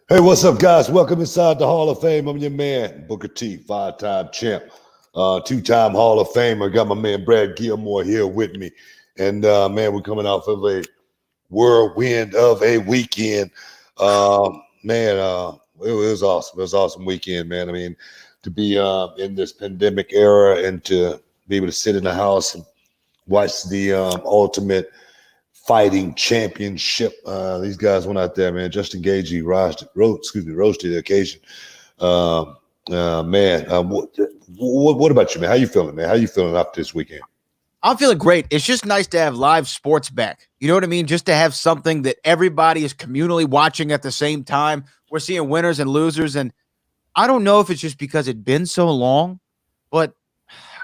Hey, what's up, guys? Welcome inside the Hall of Fame. I'm your man, Booker T, five-time champ, two-time Hall of Famer. Got my man Brad Gilmore here with me. And, man, we're coming off of a whirlwind of a weekend. It was awesome. It was an awesome weekend, man. I mean, to be in this pandemic era and to be able to sit in the house and watch the Ultimate Fighting Championship. These guys went out there, man. Justin Gaethje rose to the occasion. What about you, man? How you feeling, man? How you feeling after this weekend? I'm feeling great. It's just nice to have live sports back. You know what I mean? Just to have something that everybody is communally watching at the same time. We're seeing winners and losers. And I don't know if it's just because it'd been so long, but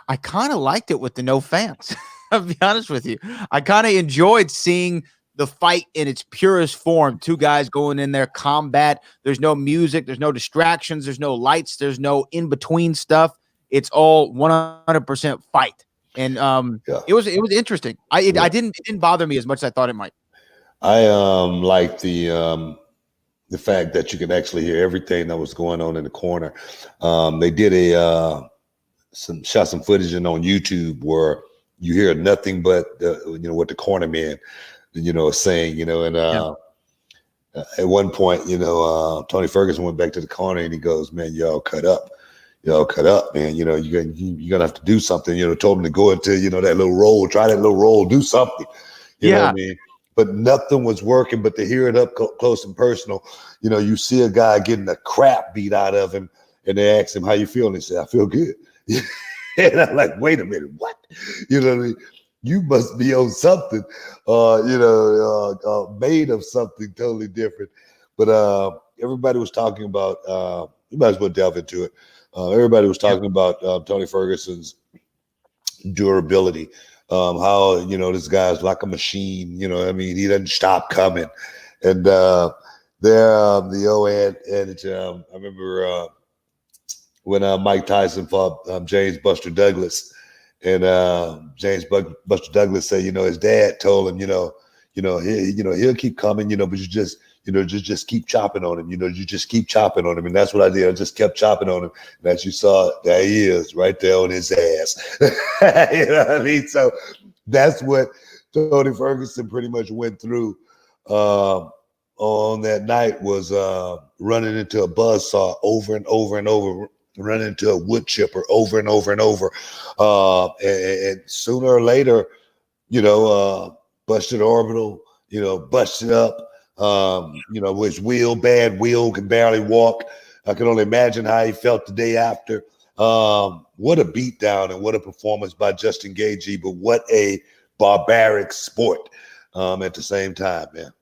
I kind of liked it with the no fans. I'll be honest with you. I kind of enjoyed seeing the fight in its purest form. Two guys going in there, combat. There's no music. There's no distractions. There's no lights. There's no in-between stuff. It's all 100% fight. And it was interesting. It didn't bother me as much as I thought it might. I like the fact that you could actually hear everything that was going on in the corner. They did shot some footage on YouTube where you hear nothing but what the corner man is saying, and at one point, Tony Ferguson went back to the corner and he goes, "Man, y'all cut up, man. You're gonna have to do something." Told him to go into that little roll, try that little roll, do something. You know what I mean? But nothing was working. But to hear it up close and personal, you see a guy getting the crap beat out of him, and they ask him, "How you feeling?" He said, "I feel good." And I'm like, wait a minute, what? You know what I mean? You must be on something, made of something totally different. But everybody was talking about, you might as well delve into it. Everybody was talking about Tony Ferguson's durability, how, this guy's like a machine, he doesn't stop coming. And the old adage, I remember when Mike Tyson fought James Buster Douglas, and James Buster Douglas said, his dad told him, he'll keep coming, but you just keep chopping on him, you just keep chopping on him. And that's what I did. I just kept chopping on him. And as you saw, there he is right there on his ass. You know what I mean? So that's what Tony Ferguson pretty much went through on that night, was running into a buzzsaw over and over and over, running into a wood chipper over and over and over. And sooner or later, busted orbital, busted up, his bad wheel, can barely walk. I can only imagine how he felt the day after. What a beatdown and what a performance by Justin Gaethje, but what a barbaric sport at the same time, man.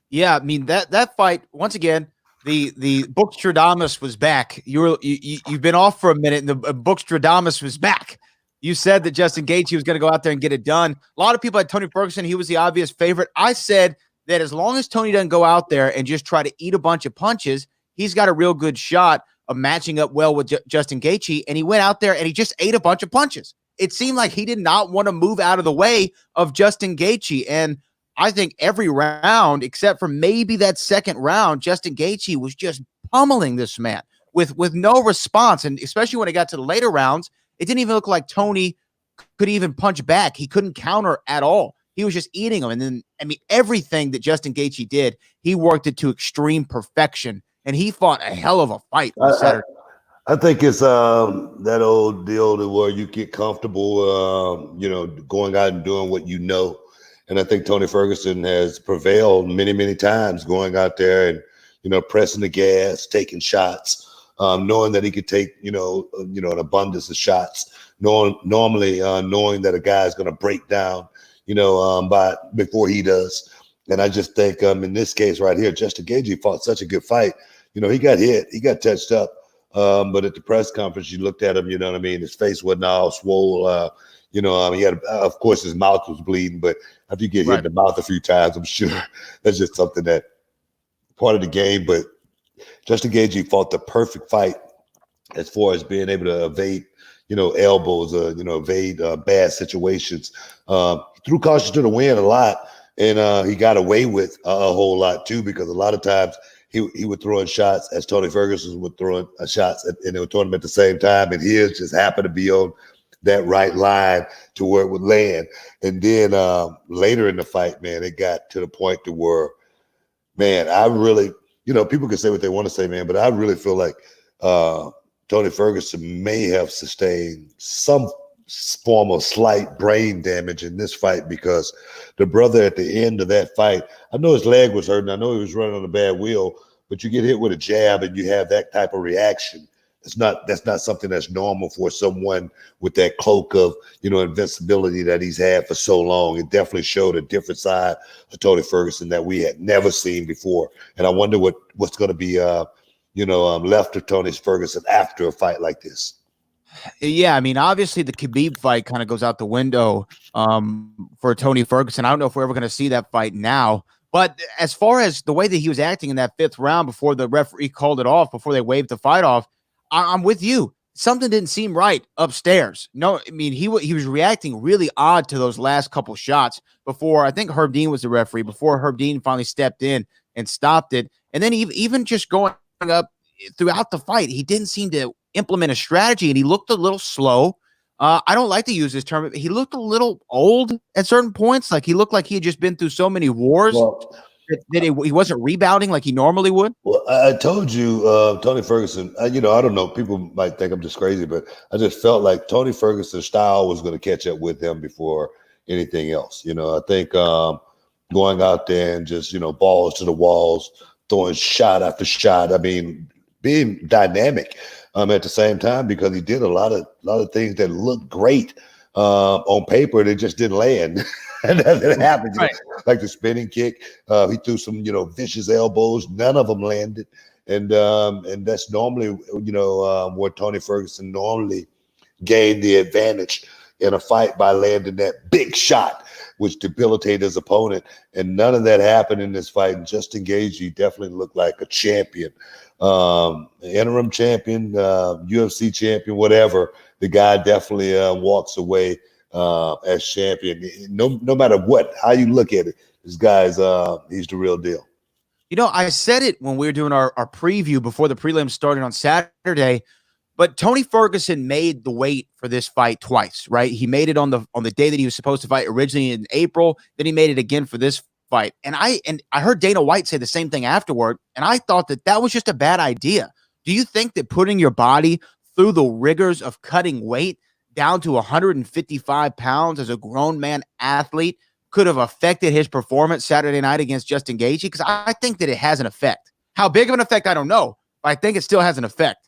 Yeah, I mean that fight, once again, the Bookstradamus was back. You've been off for a minute, and the Bookstradamus was back. You said that Justin Gaethje was going to go out there and get it done. A lot of people had Tony Ferguson. He was the obvious favorite. I said that as long as Tony doesn't go out there and just try to eat a bunch of punches, he's got a real good shot of matching up well with Justin Gaethje. And he went out there and he just ate a bunch of punches. It seemed like he did not want to move out of the way of Justin Gaethje. And I think every round, except for maybe that second round, Justin Gaethje was just pummeling this man with no response. And especially when it got to the later rounds, it didn't even look like Tony could even punch back. He couldn't counter at all. He was just eating them. And then, everything that Justin Gaethje did, he worked it to extreme perfection. And he fought a hell of a fight on Saturday. I think it's that old deal to where you get comfortable, going out and doing what you know. And I think Tony Ferguson has prevailed many, many times, going out there and, pressing the gas, taking shots, knowing that he could take, an abundance of shots, normally knowing that a guy is going to break down, before he does. And I just think in this case right here, Justin Gaethje fought such a good fight. He got hit, he got touched up. But at the press conference, you looked at him, his face wasn't all swole. He had, of course, his mouth was bleeding, but after you get hit in the mouth a few times, I'm sure that's just something that part of the game. But Justin Gaethje fought the perfect fight as far as being able to evade, elbows, evade bad situations. Threw caution to the wind a lot. And he got away with a whole lot too, because a lot of times he would throw in shots as Tony Ferguson would throw in shots, and they would throw them at the same time, and his just happened to be on that right line to where it would land. And then later in the fight, man, it got to the point to where, man, I really, people can say what they want to say, man, but I really feel like Tony Ferguson may have sustained some form of slight brain damage in this fight, because the brother at the end of that fight, I know his leg was hurting, I know he was running on a bad wheel, but you get hit with a jab and you have that type of reaction. That's not something that's normal for someone with that cloak of, invincibility that he's had for so long. It definitely showed a different side of Tony Ferguson that we had never seen before. And I wonder what's going to be, left of Tony Ferguson after a fight like this. Yeah, I mean, obviously the Khabib fight kind of goes out the window for Tony Ferguson. I don't know if we're ever going to see that fight now. But as far as the way that he was acting in that 5th round before the referee called it off, before they waved the fight off, I'm with you. Something didn't seem right upstairs. No, I mean, he was reacting really odd to those last couple shots before. I think Herb Dean was the referee, before Herb Dean finally stepped in and stopped it. And then even just going up throughout the fight, he didn't seem to implement a strategy, and he looked a little slow. I don't like to use this term. He looked a little old at certain points. Like he looked like he had just been through so many wars. Well, that he wasn't rebounding like he normally would. Well, I told you, Tony Ferguson, I don't know, people might think I'm just crazy, but I just felt like Tony Ferguson's style was going to catch up with him before anything else. I think going out there and just, balls to the walls, throwing shot after shot. I mean, being dynamic at the same time, because he did a lot of things that looked great on paper. They just didn't land. And that happened, right. Like the spinning kick. He threw some, vicious elbows. None of them landed. And that's normally, where Tony Ferguson normally gained the advantage in a fight, by landing that big shot, which debilitated his opponent. And none of that happened in this fight. And Justin Gaethje definitely looked like a champion, interim champion, UFC champion, whatever. The guy definitely walks away as champion. No matter how you look at it, this guy's he's the real deal. I said it when we were doing our preview before the prelims started on Saturday, but Tony Ferguson made the weight for this fight twice, right? He made it on the day that he was supposed to fight originally in April. Then he made it again for this fight. And I heard Dana White say the same thing afterward, and I thought that was just a bad idea. Do you think that putting your body through the rigors of cutting weight down to 155 pounds as a grown man athlete could have affected his performance Saturday night against Justin Gaethje? Because I think that it has an effect. How big of an effect, I don't know, but I think it still has an effect.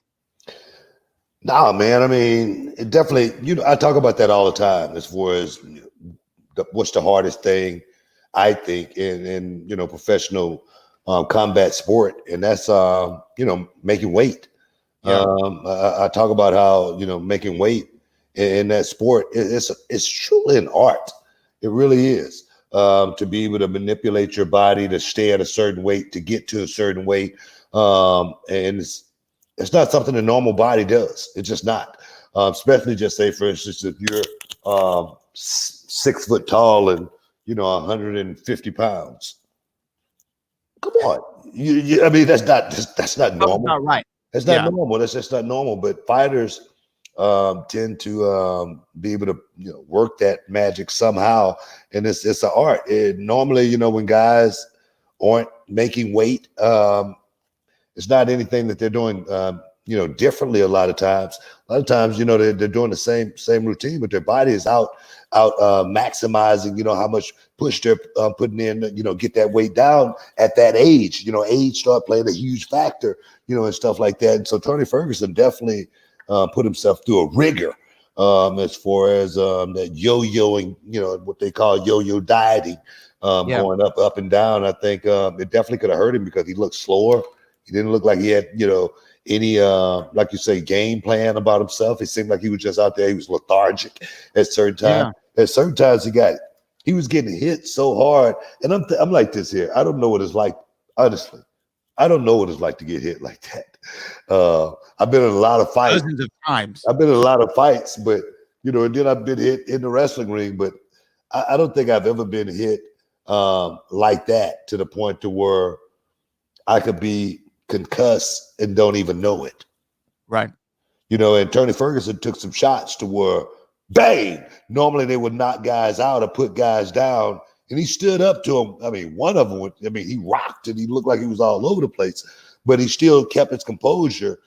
Nah, man. I mean, it definitely, I talk about that all the time as far as what's the hardest thing, I think, in professional combat sport, and that's making weight. Yeah. I talk about how making weight in that sport, it's truly an art. It really is. To be able to manipulate your body to stay at a certain weight, to get to a certain weight, and it's not something a normal body does. It's just not. Especially, just say, for instance, if you're 6 foot tall and 150 pounds. Come on, I mean, that's not normal. That's not right. It's not normal. That's just not normal. But fighters tend to be able to work that magic somehow, and it's an art. Normally, when guys aren't making weight, it's not anything that they're doing differently. A lot of times, they're doing the same routine, but their body is out maximizing how much push they're putting in, get that weight down at that age. Age start playing a huge factor, and stuff like that. And so Tony Ferguson definitely put himself through a rigor as far as that yo-yoing, what they call yo-yo dieting, going up and down. I think it definitely could have hurt him, because he looked slower. He didn't look like he had, any, like you say, game plan about himself. It seemed like he was just out there. He was lethargic at certain times. Yeah. At certain times, he was getting hit so hard. And I'm like this here. I don't know what it's like, honestly. I don't know what it's like to get hit like that. I've been in a lot of fights. Dozens of times. I've been in a lot of fights, but, and then I've been hit in the wrestling ring. But I don't think I've ever been hit like that to the point to where I could be concussed and don't even know it. Right. You know, and Tony Ferguson took some shots to where, bang! Normally they would knock guys out or put guys down, and he stood up to him. I mean, one of them, he rocked and he looked like he was all over the place, but he still kept his composure.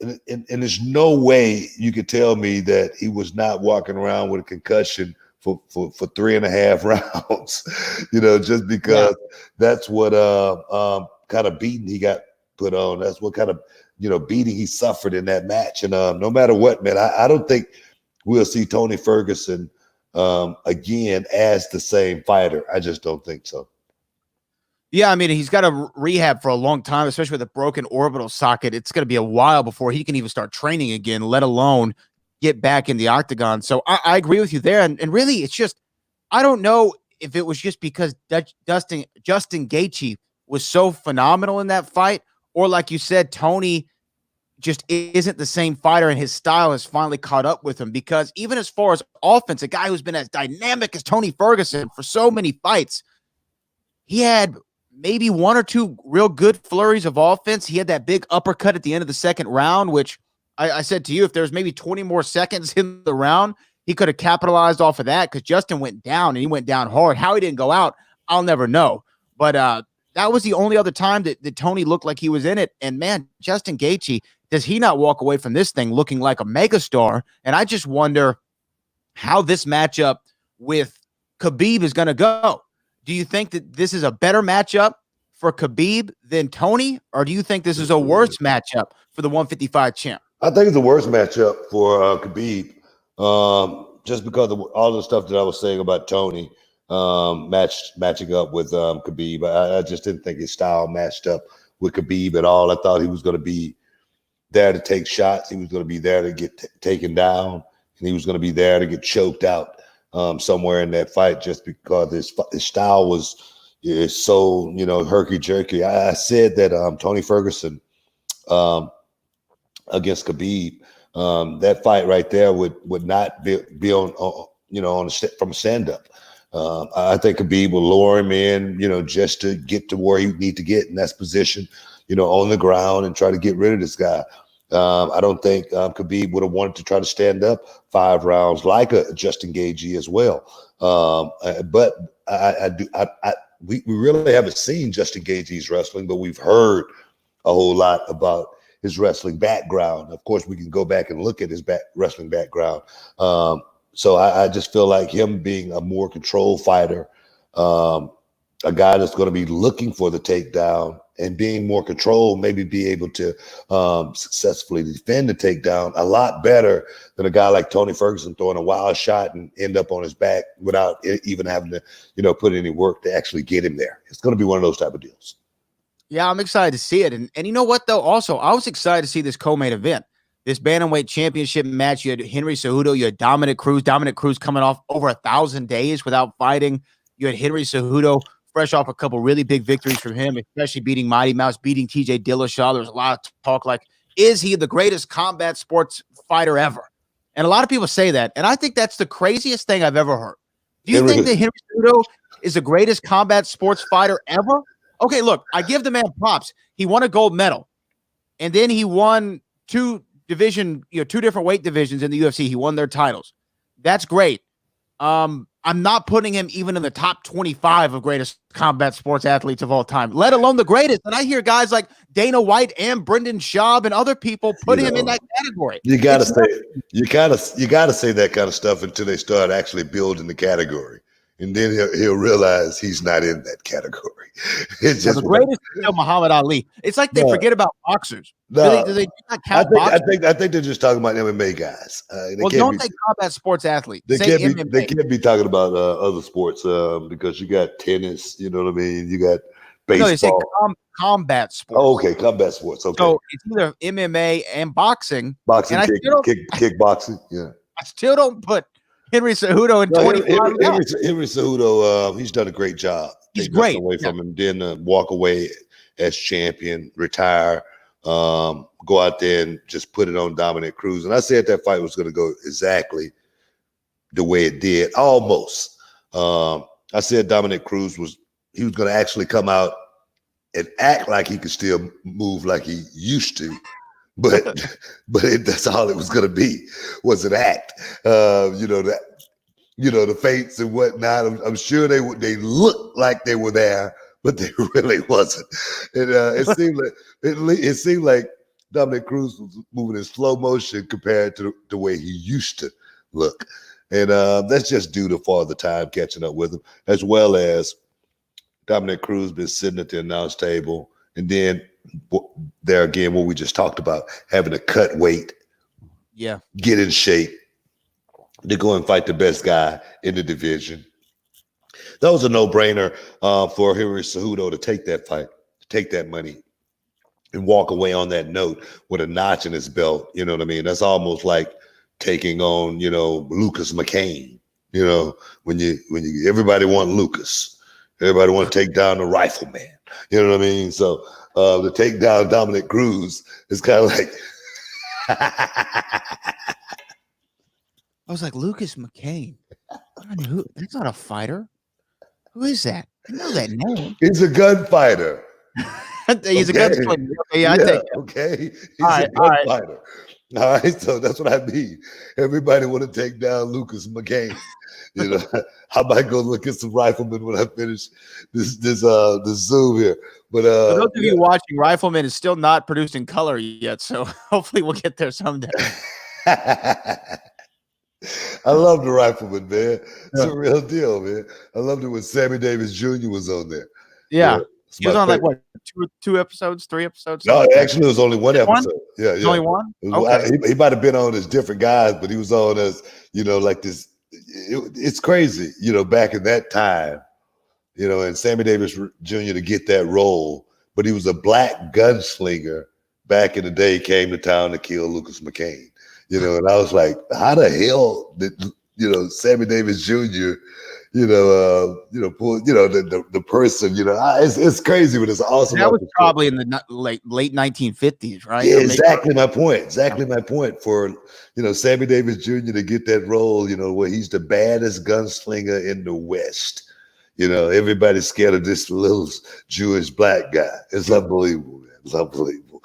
And there's no way you could tell me that he was not walking around with a concussion for 3.5 rounds, you know, just because that's what kind of beating he got put on. That's what kind of, you know, beating he suffered in that match. And no matter what, man, I don't think we'll see Tony Ferguson again as the same fighter. I just don't think so. Yeah, I mean, he's got to rehab for a long time, especially with a broken orbital socket. It's going to be a while before he can even start training again, let alone get back in the octagon. So I agree with you there. And really, it's just, I don't know if it was just because Justin Gaethje was so phenomenal in that fight, or like you said, Tony just isn't the same fighter and his style has finally caught up with him. Because even as far as offense, a guy who's been as dynamic as Tony Ferguson for so many fights, he had maybe one or two real good flurries of offense. He had that big uppercut at the end of the second round, which I said to you, if there's maybe 20 more seconds in the round, he could have capitalized off of that because Justin went down and he went down hard. How he didn't go out, I'll never know. But that was the only other time that Tony looked like he was in it. And man, Justin Gaethje, does he not walk away from this thing looking like a megastar? And I just wonder how this matchup with Khabib is going to go. Do you think that this is a better matchup for Khabib than Tony, or do you think this is a worse matchup for the 155 champ? I think it's the worst matchup for Khabib, just because of all the stuff that I was saying about Tony matching up with Khabib. I just didn't think his style matched up with Khabib at all. I thought he was going to be there to take shots. He was going to be there to get taken down, and he was going to be there to get choked out somewhere in that fight, just because his style is so, you know, herky-jerky. I said that Tony Ferguson against Khabib, that fight right there would not be on you know, from a stand-up. I think Khabib will lure him in, you know, just to get to where he need to get in that position, you know, on the ground and try to get rid of this guy. I don't think Khabib would have wanted to try to stand up 5 rounds like a Justin Gaethje as well. But we really haven't seen Justin Gaethje's wrestling, but we've heard a whole lot about his wrestling background. Of course, we can go back and look at his wrestling background. So I just feel like him being a more controlled fighter, a guy that's going to be looking for the takedown and being more controlled, maybe be able to successfully defend the takedown a lot better than a guy like Tony Ferguson throwing a wild shot and end up on his back without even having to, you know, put any work to actually get him there. It's going to be one of those type of deals. Yeah, I'm excited to see it. And you know what, though? Also, I was excited to see this co-main event, this bantamweight championship match. You had Henry Cejudo, you had Dominic Cruz coming off over 1,000 days without fighting. You had Henry Cejudo fresh off a couple really big victories from him, especially beating Mighty Mouse, beating TJ Dillashaw. There's a lot of talk like, is he the greatest combat sports fighter ever? And a lot of people say that. And I think that's the craziest thing I've ever heard. Do you think that Henry Cejudo is the greatest combat sports fighter ever? Okay, look, I give the man props. He won a gold medal, and then he won two different weight divisions in the UFC. He won their titles. That's great. I'm not putting him even in the top 25 of greatest combat sports athletes of all time, let alone the greatest. And I hear guys like Dana White and Brendan Schaub and other people put him in that category. You gotta say that kind of stuff until they start actually building the category. And then he'll realize he's not in that category. It's just the greatest is Muhammad Ali. It's like they forget about boxers. No, do they not count boxers? I think they're just talking about MMA guys. Don't say combat sports athlete. They can't be talking about other sports because you got tennis. You know what I mean? You got baseball. No, they say combat sports. Oh, okay, combat sports. Okay. So it's either MMA and boxing. Boxing, kickboxing. Yeah. I still don't put Henry Cejudo in 25. Henry Cejudo, he's done a great job. He's great. Away from him, then walk away as champion, retire, go out there and just put it on Dominic Cruz. And I said that fight was going to go exactly the way it did, almost. I said Dominic Cruz was he was going to actually come out and act like he could still move like he used to. But that's all it was going to be, was an act. The feints and whatnot. I'm sure they looked like they were there, but they really wasn't. And it seemed like Dominic Cruz was moving in slow motion compared to the way he used to look. And that's just due to Father Time catching up with him, as well as Dominic Cruz been sitting at the announce table. And then there again, what we just talked about, having to cut weight, get in shape to go and fight the best guy in the division. That was a no-brainer for Henry Cejudo to take that fight, to take that money, and walk away on that note with a notch in his belt. You know what I mean? That's almost like taking on, Lucas McCain. When you everybody want Lucas, everybody want to take down the Rifleman. You know what I mean? So to take down Dominic Cruz is kind of like. I was like, Lucas McCain. That's not a fighter. Who is that? I know that name. He's a gunfighter. He's a gunslinger. Yeah, I take it. Okay. He's a gunfighter. All right. So that's what I mean. Everybody want to take down Lucas McCain. I might go look at some Riflemen when I finish this Zoom here. But for those of you watching, Rifleman is still not produced in color yet, so hopefully we'll get there someday. I love the Rifleman, man. It's a real deal, man. I loved it when Sammy Davis Jr. was on there. Yeah. He was on like what, two episodes, 3 episodes? No, actually, it was only one episode. Yeah. Only one? Okay. He might have been on as different guys, but he was on as, like this. It's crazy, back in that time, and Sammy Davis Jr. to get that role, but he was a black gunslinger back in the day, came to town to kill Lucas McCain. And I was like, how the hell did, Sammy Davis Jr., pull, the person, it's crazy, but it's awesome. That was probably in the late 1950s, right? Yeah, exactly my point. Exactly my point for, Sammy Davis Jr. to get that role, where he's the baddest gunslinger in the West. Everybody's scared of this little Jewish black guy. It's unbelievable, man. It's unbelievable.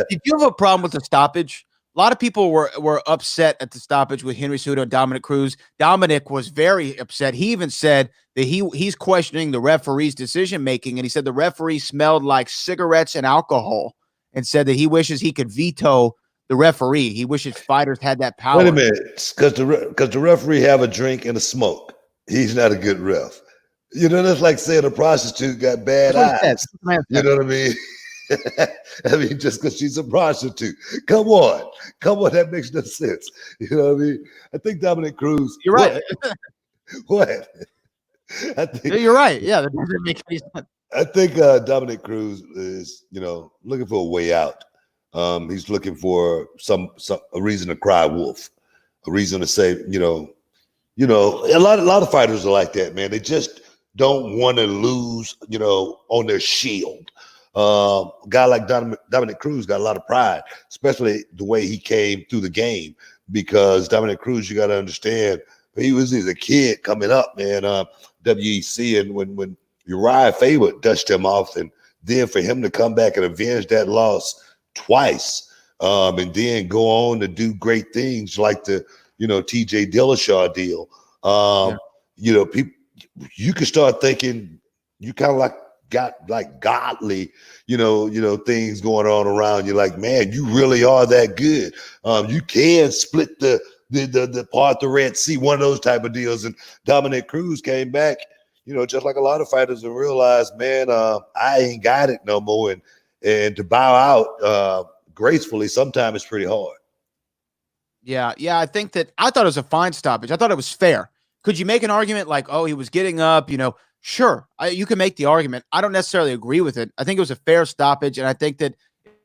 Did you have a problem with the stoppage? A lot of people were upset at the stoppage with Henry Cejudo and Dominic Cruz. Dominic was very upset. He even said that he's questioning the referee's decision-making, and he said the referee smelled like cigarettes and alcohol, and said that he wishes he could veto the referee. He wishes fighters had that power. Wait a minute, because the referee have a drink and a smoke. He's not a good ref. That's like saying a prostitute got bad eyes. You know what I mean? I mean, just because she's a prostitute. Come on. That makes no sense. You know what I mean? I think Dominic Cruz. You're right. What? You're right. Yeah, that doesn't make any sense. I think Dominic Cruz is, looking for a way out. He's looking for a reason to cry wolf, a reason to say, a lot of fighters are like that, man. They just don't want to lose, on their shield. A guy like Dominic Cruz got a lot of pride, especially the way he came through the game, because Dominic Cruz, you got to understand, he's a kid coming up, man, WEC, and when Uriah Faber dusted him off, and then for him to come back and avenge that loss twice, and then go on to do great things like the, TJ Dillashaw deal, people, you can start thinking you kind of got like godly, things going on around you. Like, man, you really are that good. You can split the part the Red Sea, one of those type of deals. And Dominic Cruz came back, just like a lot of fighters, and realized, man, I ain't got it no more. And to bow out gracefully, sometimes it's pretty hard. Yeah. I think that I thought it was a fine stoppage. I thought it was fair. Could you make an argument like, oh, he was getting up, Sure, you can make the argument. I don't necessarily agree with it. I think it was a fair stoppage, and I think that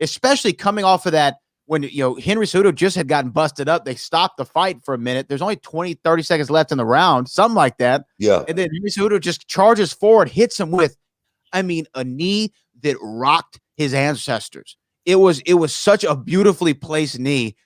especially coming off of that when, Henry Cejudo just had gotten busted up, they stopped the fight for a minute. There's only 20, 30 seconds left in the round, something like that. Yeah. And then Henry Cejudo just charges forward, hits him with, a knee that rocked his ancestors. It was such a beautifully placed knee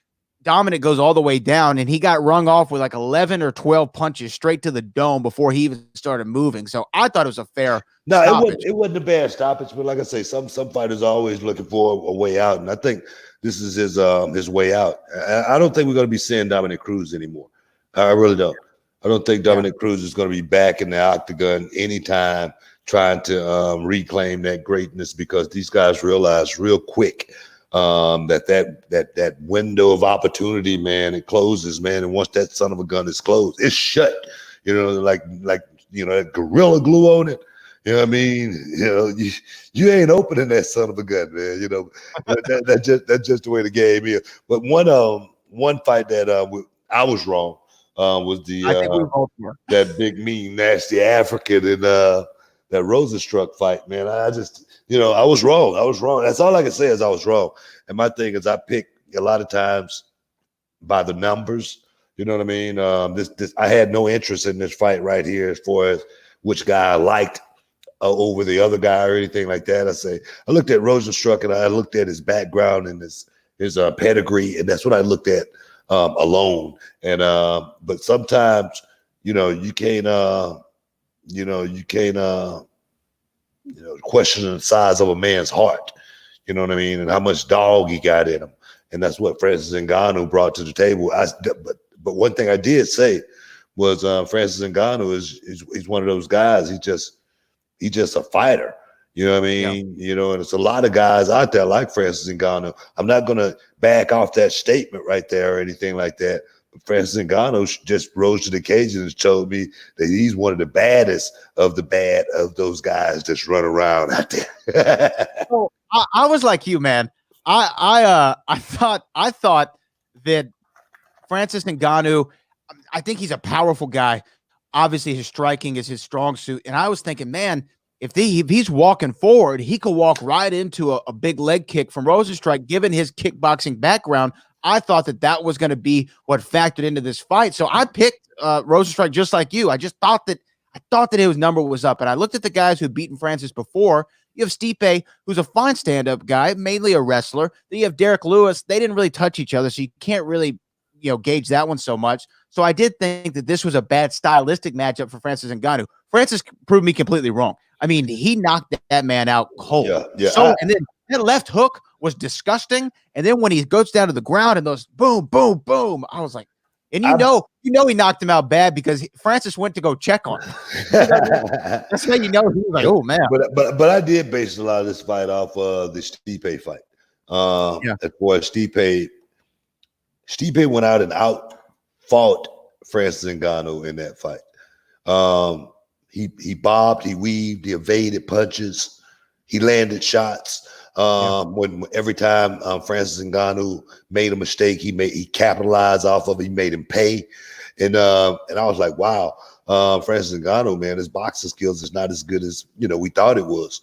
Dominic goes all the way down, and he got rung off with like 11 or 12 punches straight to the dome before he even started moving. So I thought it was a fair stoppage. It wasn't a bad stoppage, but like I say, some fighters are always looking for a way out, and I think this is his way out. I don't think we're going to be seeing Dominic Cruz anymore. I really don't. I don't think Dominic Cruz is going to be back in the octagon anytime trying to reclaim that greatness, because these guys realize real quick that window of opportunity, man, it closes, man. And once that son of a gun is closed, it's shut. You know, like that gorilla glue on it. You know what I mean? You know, you ain't opening that son of a gun, man. You know, that's just the way the game is. But one fight that I was wrong was I think we both were. that big, mean, nasty African and that Rosenstruck fight, man. I just, I was wrong. That's all I can say is I was wrong. And my thing is I pick a lot of times by the numbers. You know what I mean? I had no interest in this fight right here as far as which guy I liked over the other guy or anything like that. I looked at Rosenstruck and I looked at his background and his pedigree, and that's what I looked at alone. And but sometimes you can't question the size of a man's heart. You know what I mean? And how much dog he got in him. And that's what Francis Ngannou brought to the table. But one thing I did say was Francis Ngannou he's one of those guys. He's just a fighter. You know what I mean? Yeah. And it's a lot of guys out there like Francis Ngannou. I'm not going to back off that statement right there or anything like that. But Francis Ngannou just rose to the occasion and told me that he's one of the baddest of the bad of those guys that's run around out there. So, I was like you, man. I thought that Francis Ngannou, I think he's a powerful guy. Obviously, his striking is his strong suit. And I was thinking, man, if he's walking forward, he could walk right into a big leg kick from Rosenstruck, given his kickboxing background. I thought that was going to be what factored into this fight. So I picked Rosenstruck just like you. I thought that his number was up. And I looked at the guys who've beaten Francis before. You have Stipe, who's a fine stand-up guy, mainly a wrestler. Then you have Derek Lewis. They didn't really touch each other, so you can't really gauge that one so much. So I did think that this was a bad stylistic matchup for Francis Ngannou. Francis proved me completely wrong. I mean, he knocked that man out cold. Yeah. And then that left hook was disgusting. And then when he goes down to the ground and those boom, boom, boom, I was like, and he knocked him out bad because Francis went to go check on him. That's how he was like, oh man. But I did base a lot of this fight off the Stipe fight. As far as Stipe went out and fought Francis Ngannou in that fight. He bobbed, he weaved, he evaded punches, he landed shots. When every time Francis Ngannou made a mistake, he capitalized off of it. He made him pay, and I was like, wow, Francis Ngannou, man, his boxing skills is not as good as we thought it was.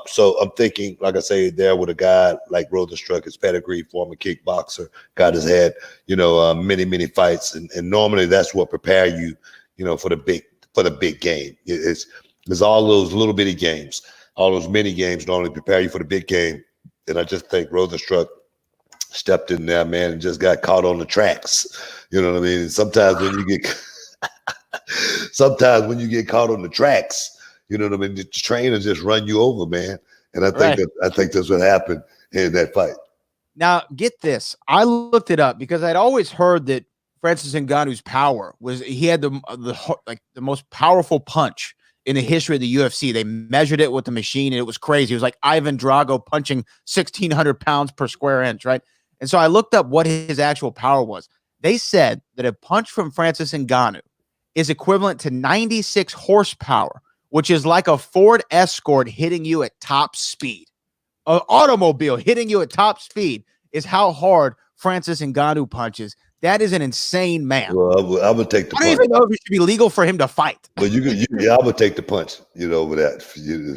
So I'm thinking, like I say, there with a guy like Rosenstruck, his pedigree, former kickboxer, guy has had many fights, and normally that's what prepare you, for the big game. There's all those little bitty games. All those mini games normally prepare you for the big game. And I just think Rosenstruck stepped in there, man, and just got caught on the tracks. You know what I mean? And sometimes when you get caught on the tracks, you know what I mean, the trainer just run you over, man. And I think that's what happened in that fight. Now, get this. I looked it up because I'd always heard that Francis Ngannou's power was he had the most powerful punch in the history of the UFC. They measured it with the machine, and it was crazy. It was like Ivan Drago punching 1,600 pounds per square inch, right? And so I looked up what his actual power was. They said that a punch from Francis Ngannou is equivalent to 96 horsepower, which is like a Ford Escort hitting you at top speed. An automobile hitting you at top speed is how hard Francis Ngannou punches. That is an insane man. Well, I would take the punch. I don't even know if it should be legal for him to fight. But I would take the punch, over that.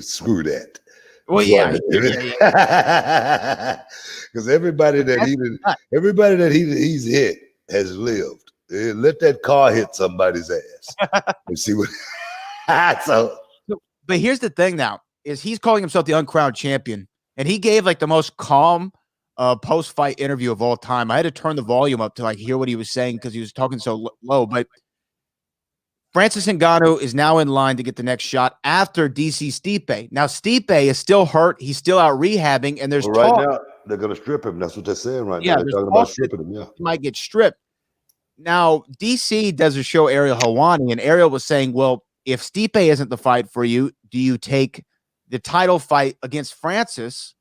Screw that. Well, yeah. Because everybody that he's hit has lived. Let that car hit somebody's ass and see what. But here's the thing now: is he's calling himself the uncrowned champion, and he gave like the most calm post-fight interview of all time. I had to turn the volume up to like hear what he was saying because he was talking so low. But Francis Ngannou is now in line to get the next shot after DC Stipe. Now Stipe is still hurt; he's still out rehabbing, and there's right talk. Now they're going to strip him. That's what they're saying right Yeah, now. They're talking about stripping him. Yeah, he might get stripped. Now DC does a show, Ariel Helwani, and Ariel was saying, "Well, if Stipe isn't the fight for you, do you take the title fight against Francis?"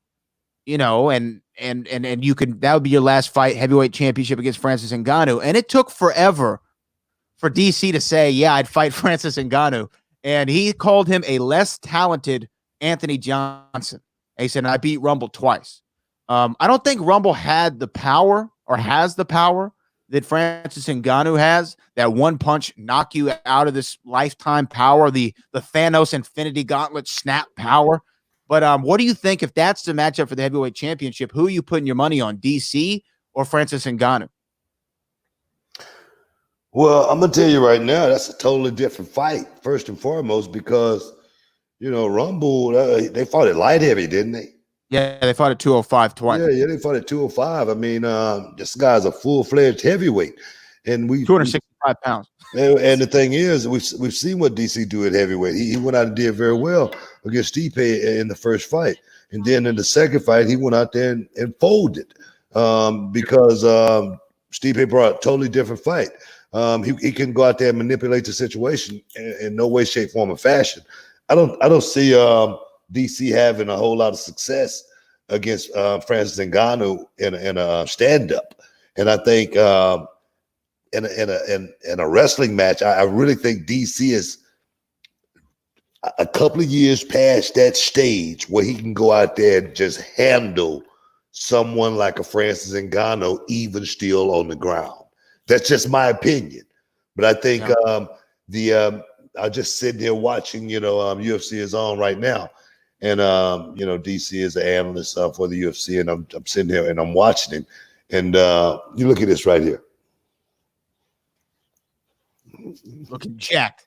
You know, and you can, that would be your last fight, heavyweight championship against Francis Ngannou. And it took forever for DC to say, yeah, I'd fight Francis Ngannou. And he called him a less talented Anthony Johnson. And he said, I beat Rumble twice. I don't think Rumble had the power or has the power that Francis Ngannou has, that one punch knock you out of this lifetime power, the Thanos Infinity Gauntlet snap power. But what do you think if that's the matchup for the heavyweight championship? Who are you putting your money on, DC or Francis Ngannou? Well, I'm gonna tell you right now, that's a totally different fight. First and foremost, because Rumble, they fought at light heavy, didn't they? Yeah, they fought at 205 twice. Yeah, they fought at 205. I mean, this guy's a full-fledged heavyweight, and 265 pounds. And the thing is, we've seen what DC do at heavyweight. He went out and did very well against Stipe in the first fight, and then in the second fight, he went out there and folded because Stipe brought a totally different fight. He can go out there and manipulate the situation in no way, shape, form, or fashion. I don't see DC having a whole lot of success against Francis Ngannou in a stand-up, and I think in a wrestling match, I really think DC is a couple of years past that stage where he can go out there and just handle someone like a Francis Ngannou, even still on the ground. That's just my opinion. But I think I'm just sitting here watching, UFC is on right now. And, DC is the analyst for the UFC. And I'm sitting here and I'm watching him. And you look at this right here. Looking jacked.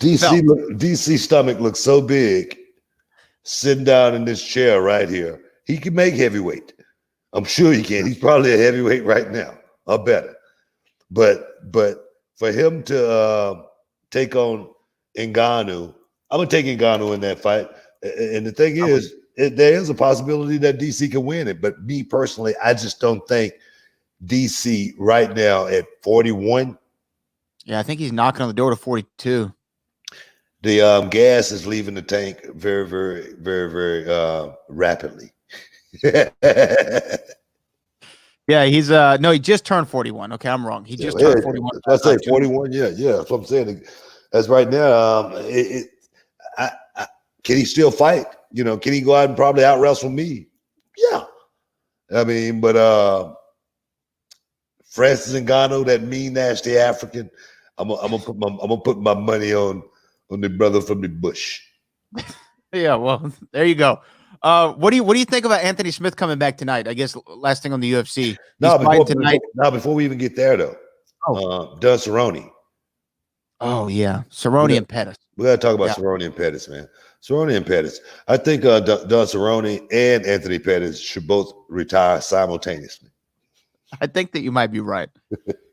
DC stomach looks so big sitting down in this chair right here. He can make heavyweight. I'm sure he can. He's probably a heavyweight right now. I bet it. But for him to take on Ngannou, I'm gonna take Ngannou in that fight. And the thing is, there is a possibility that DC can win it. But me personally, I just don't think DC right now at 41. Yeah, I think he's knocking on the door to 42. The gas is leaving the tank very, very, very, very rapidly. Yeah, he's he just turned 41. Okay, I'm wrong. He just turned 41. I say 41. Yeah, that's what I'm saying. As right now, can he still fight? Can he go out and probably out wrestle me? Yeah, I mean, but Francis Ngannou, that mean, nasty African, I'm gonna put my money on the brother from the bush. Yeah, well, there you go. What do you think about Anthony Smith coming back tonight? I guess last thing on the UFC. Before we even get there though, Don Cerrone. Oh yeah, Cerrone and Pettis. We gotta talk about Cerrone and Pettis, man. Cerrone and Pettis. I think Don Cerrone and Anthony Pettis should both retire simultaneously. I think that you might be right.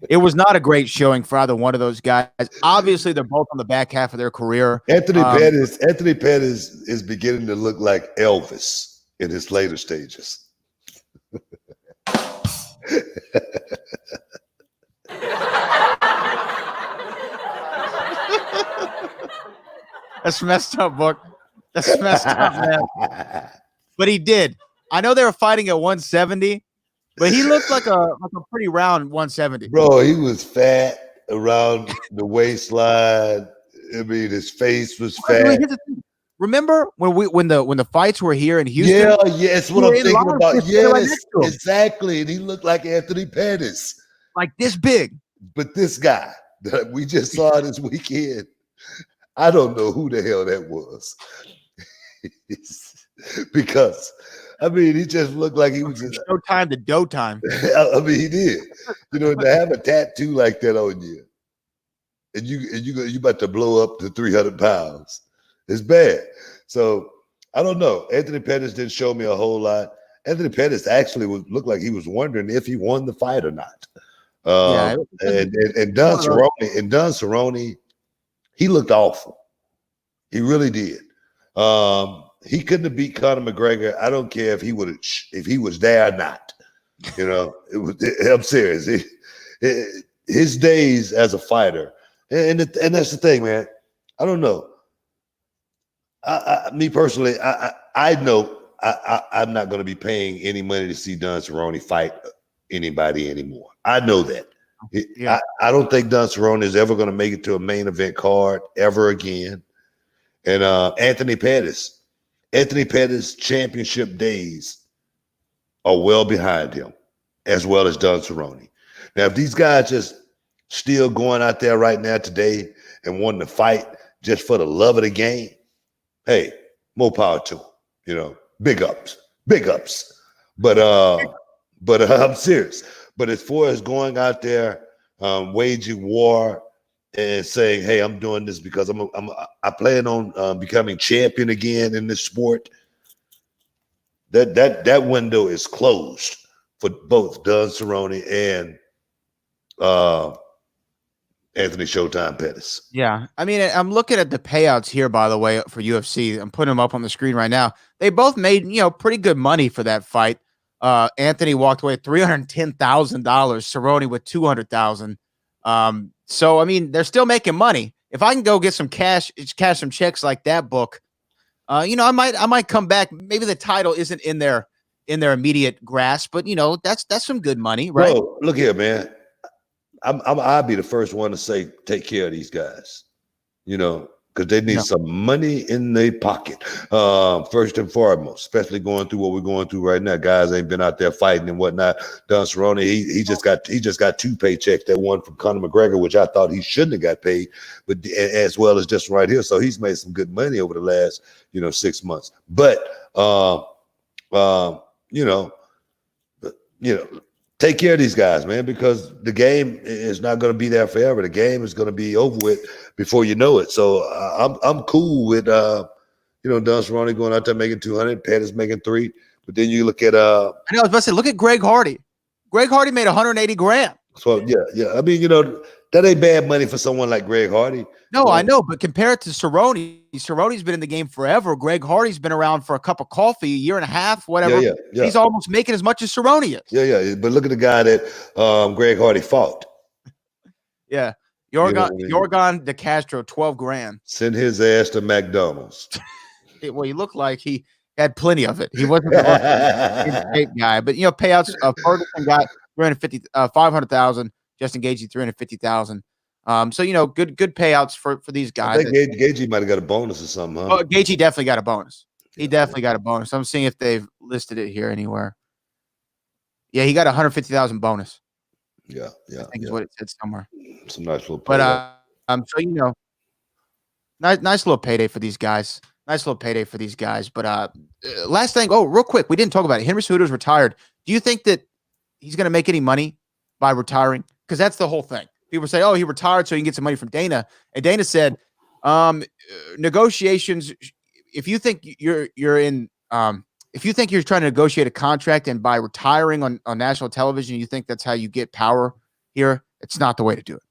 It was not a great showing for either one of those guys. Obviously, they're both on the back half of their career. Anthony Pettis is beginning to look like Elvis in his later stages. That's messed up, Book. That's messed up, man. But he did. I know they were fighting at 170. But he looked like a pretty round 170. Bro, he was fat around the waistline. I mean, his face was fat. Remember when the fights were here in Houston? Yeah, that's what I'm thinking about. Yes, exactly. And he looked like Anthony Pettis. Like this big. But this guy that we just saw this weekend, I don't know who the hell that was. Because I mean, he just looked like he was just showtime to dough time. I mean, he did. To have a tattoo like that on you, and you about to blow up to 300 pounds. It's bad. So I don't know. Anthony Pettis didn't show me a whole lot, Anthony Pettis actually looked like he was wondering if he won the fight or not. Yeah, And Don Cerrone, he looked awful. He really did. He couldn't have beat Conor McGregor. I don't care if he was there or not. You know, I'm serious. His days as a fighter, and that's the thing, man. I don't know. Me personally, I know I'm not going to be paying any money to see Don Cerrone fight anybody anymore. I know that. Yeah. I don't think Don Cerrone is ever going to make it to a main event card ever again. And Anthony Pettis championship days are well behind him, as well as Don Cerrone. Now, if these guys just still going out there right now today and wanting to fight just for the love of the game, hey, more power to them. You know, big ups. But I'm serious. But as far as going out there, waging war and saying, "Hey, I'm doing this because I plan on becoming champion again in this sport," that window is closed for both Don Cerrone and Anthony Showtime Pettis. Yeah. I mean, I'm looking at the payouts here, by the way, for UFC. I'm putting them up on the screen right now. They both made, pretty good money for that fight. Anthony walked away with $310,000, Cerrone with $200,000. So I mean, they're still making money. If I can go get some cash some checks like that book, I might come back. Maybe the title isn't in their immediate grasp, but that's some good money, right? Bro, look here, man. I'll be the first one to say, take care of these guys, because they need some money in their pocket. First and foremost, especially going through what we're going through right now. Guys ain't been out there fighting and whatnot. Don Cerrone, he just got 2 paychecks. That one from Conor McGregor, which I thought he shouldn't have got paid, but as well as just right here. So he's made some good money over the last 6 months. But take care of these guys, man, because the game is not going to be there forever. The game is going to be over with before you know it. So I'm cool with Don Cerrone going out there making 200, Pettis making 3. But then you look at I know, I was about to say, look at Greg Hardy. Greg Hardy made 180 grand. So yeah. I mean, that ain't bad money for someone like Greg Hardy. No, I know, but compared to Cerrone, Cerrone's been in the game forever. Greg Hardy's been around for a cup of coffee, a year and a half, whatever. Yeah. He's almost making as much as Cerrone is. Yeah. But look at the guy that Greg Hardy fought. Yeah. Yorgan De Castro, 12 grand. Send his ass to McDonald's. Well, he looked like he had plenty of it. He wasn't the shape guy, but payouts. Ferguson got $500,000. Justin Gaethje $350,000. So good payouts for these guys. I think Gaethje might have got a bonus or something. Huh? Oh, Gaethje definitely got a bonus. He definitely got a bonus. I'm seeing if they've listed it here anywhere. Yeah, he got 150,000 bonus. Yeah. I think is what it said somewhere. It's a nice little payout. But so nice little payday for these guys. But last thing, real quick, we didn't talk about it. Henry Cejudo's retired. Do you think that he's going to make any money by retiring? Because that's the whole thing. People say, he retired so he can get some money from Dana. And Dana said, negotiations, if you think you're in if you think you're trying to negotiate a contract and by retiring on national television, you think that's how you get power here, it's not the way to do it.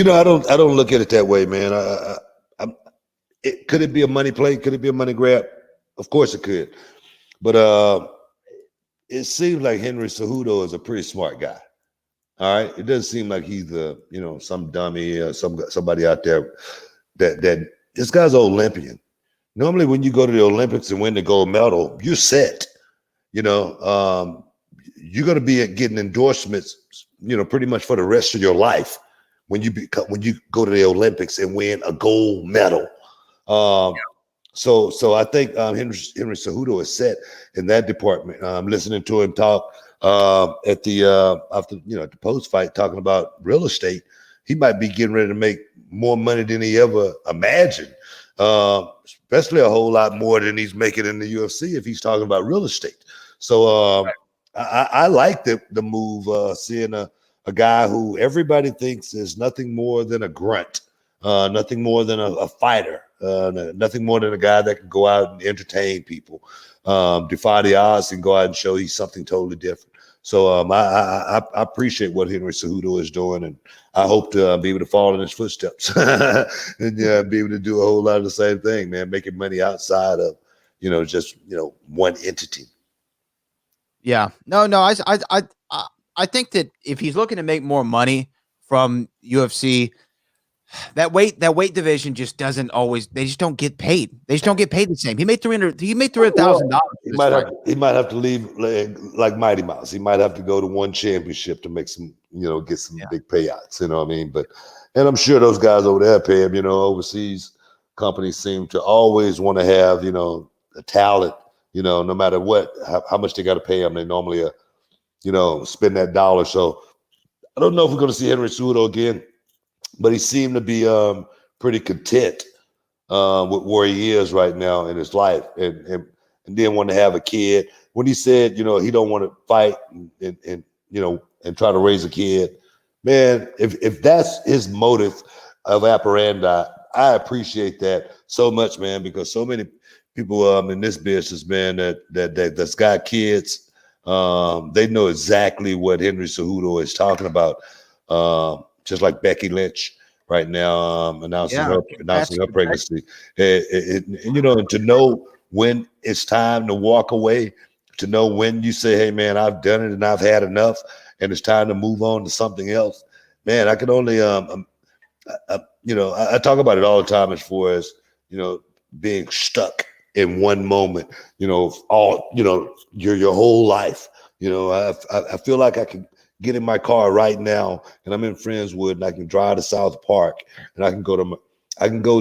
I don't look at it that way, man. Could it be a money play? Could it be a money grab? Of course it could. But it seems like Henry Cejudo is a pretty smart guy. All right. It doesn't seem like he's some dummy or somebody out there that this guy's an Olympian. Normally when you go to the Olympics and win the gold medal, you're set. You're going to be getting endorsements, pretty much for the rest of your life when you go to the Olympics and win a gold medal. So I think Henry Cejudo is set in that department. I'm listening to him talk at the after at the post fight, talking about real estate. He might be getting ready to make more money than he ever imagined, especially a whole lot more than he's making in the UFC if he's talking about real estate. So I like the move, seeing a guy who everybody thinks is nothing more than a grunt, nothing more than a fighter. nothing more than a guy that can go out and entertain people, defy the odds, and go out and show he's something totally different. So I appreciate what Henry Cejudo is doing, and I hope to be able to follow in his footsteps and be able to do a whole lot of the same thing, man, making money outside of, just, one entity. Yeah, no, I think that if he's looking to make more money from UFC, that weight division just doesn't always. They just don't get paid. They just don't get paid the same. He made $300,000. He might have to leave like Mighty Mouse. He might have to go to one championship to make some, get some big payouts. You know what I mean? And I'm sure those guys over there pay him. Overseas companies seem to always want to have, a talent. No matter how much they got to pay him, they normally, spend that dollar. So I don't know if we're going to see Henry Cejudo again. But he seemed to be pretty content with where he is right now in his life, and then want to have a kid. When he said, he don't want to fight and try to raise a kid, man, if that's his motive of operandi, I appreciate that so much, man, because so many people in this business, man, that's got kids, they know exactly what Henry Cejudo is talking about. Just like Becky Lynch right now announcing her pregnancy, and to know when it's time to walk away, to know when you say, "Hey, man, I've done it and I've had enough, and it's time to move on to something else." Man, I can only, I talk about it all the time as far as being stuck in one moment, your whole life. I feel like I can get in my car right now, and I'm in Friendswood, and I can drive to South Park, and I can go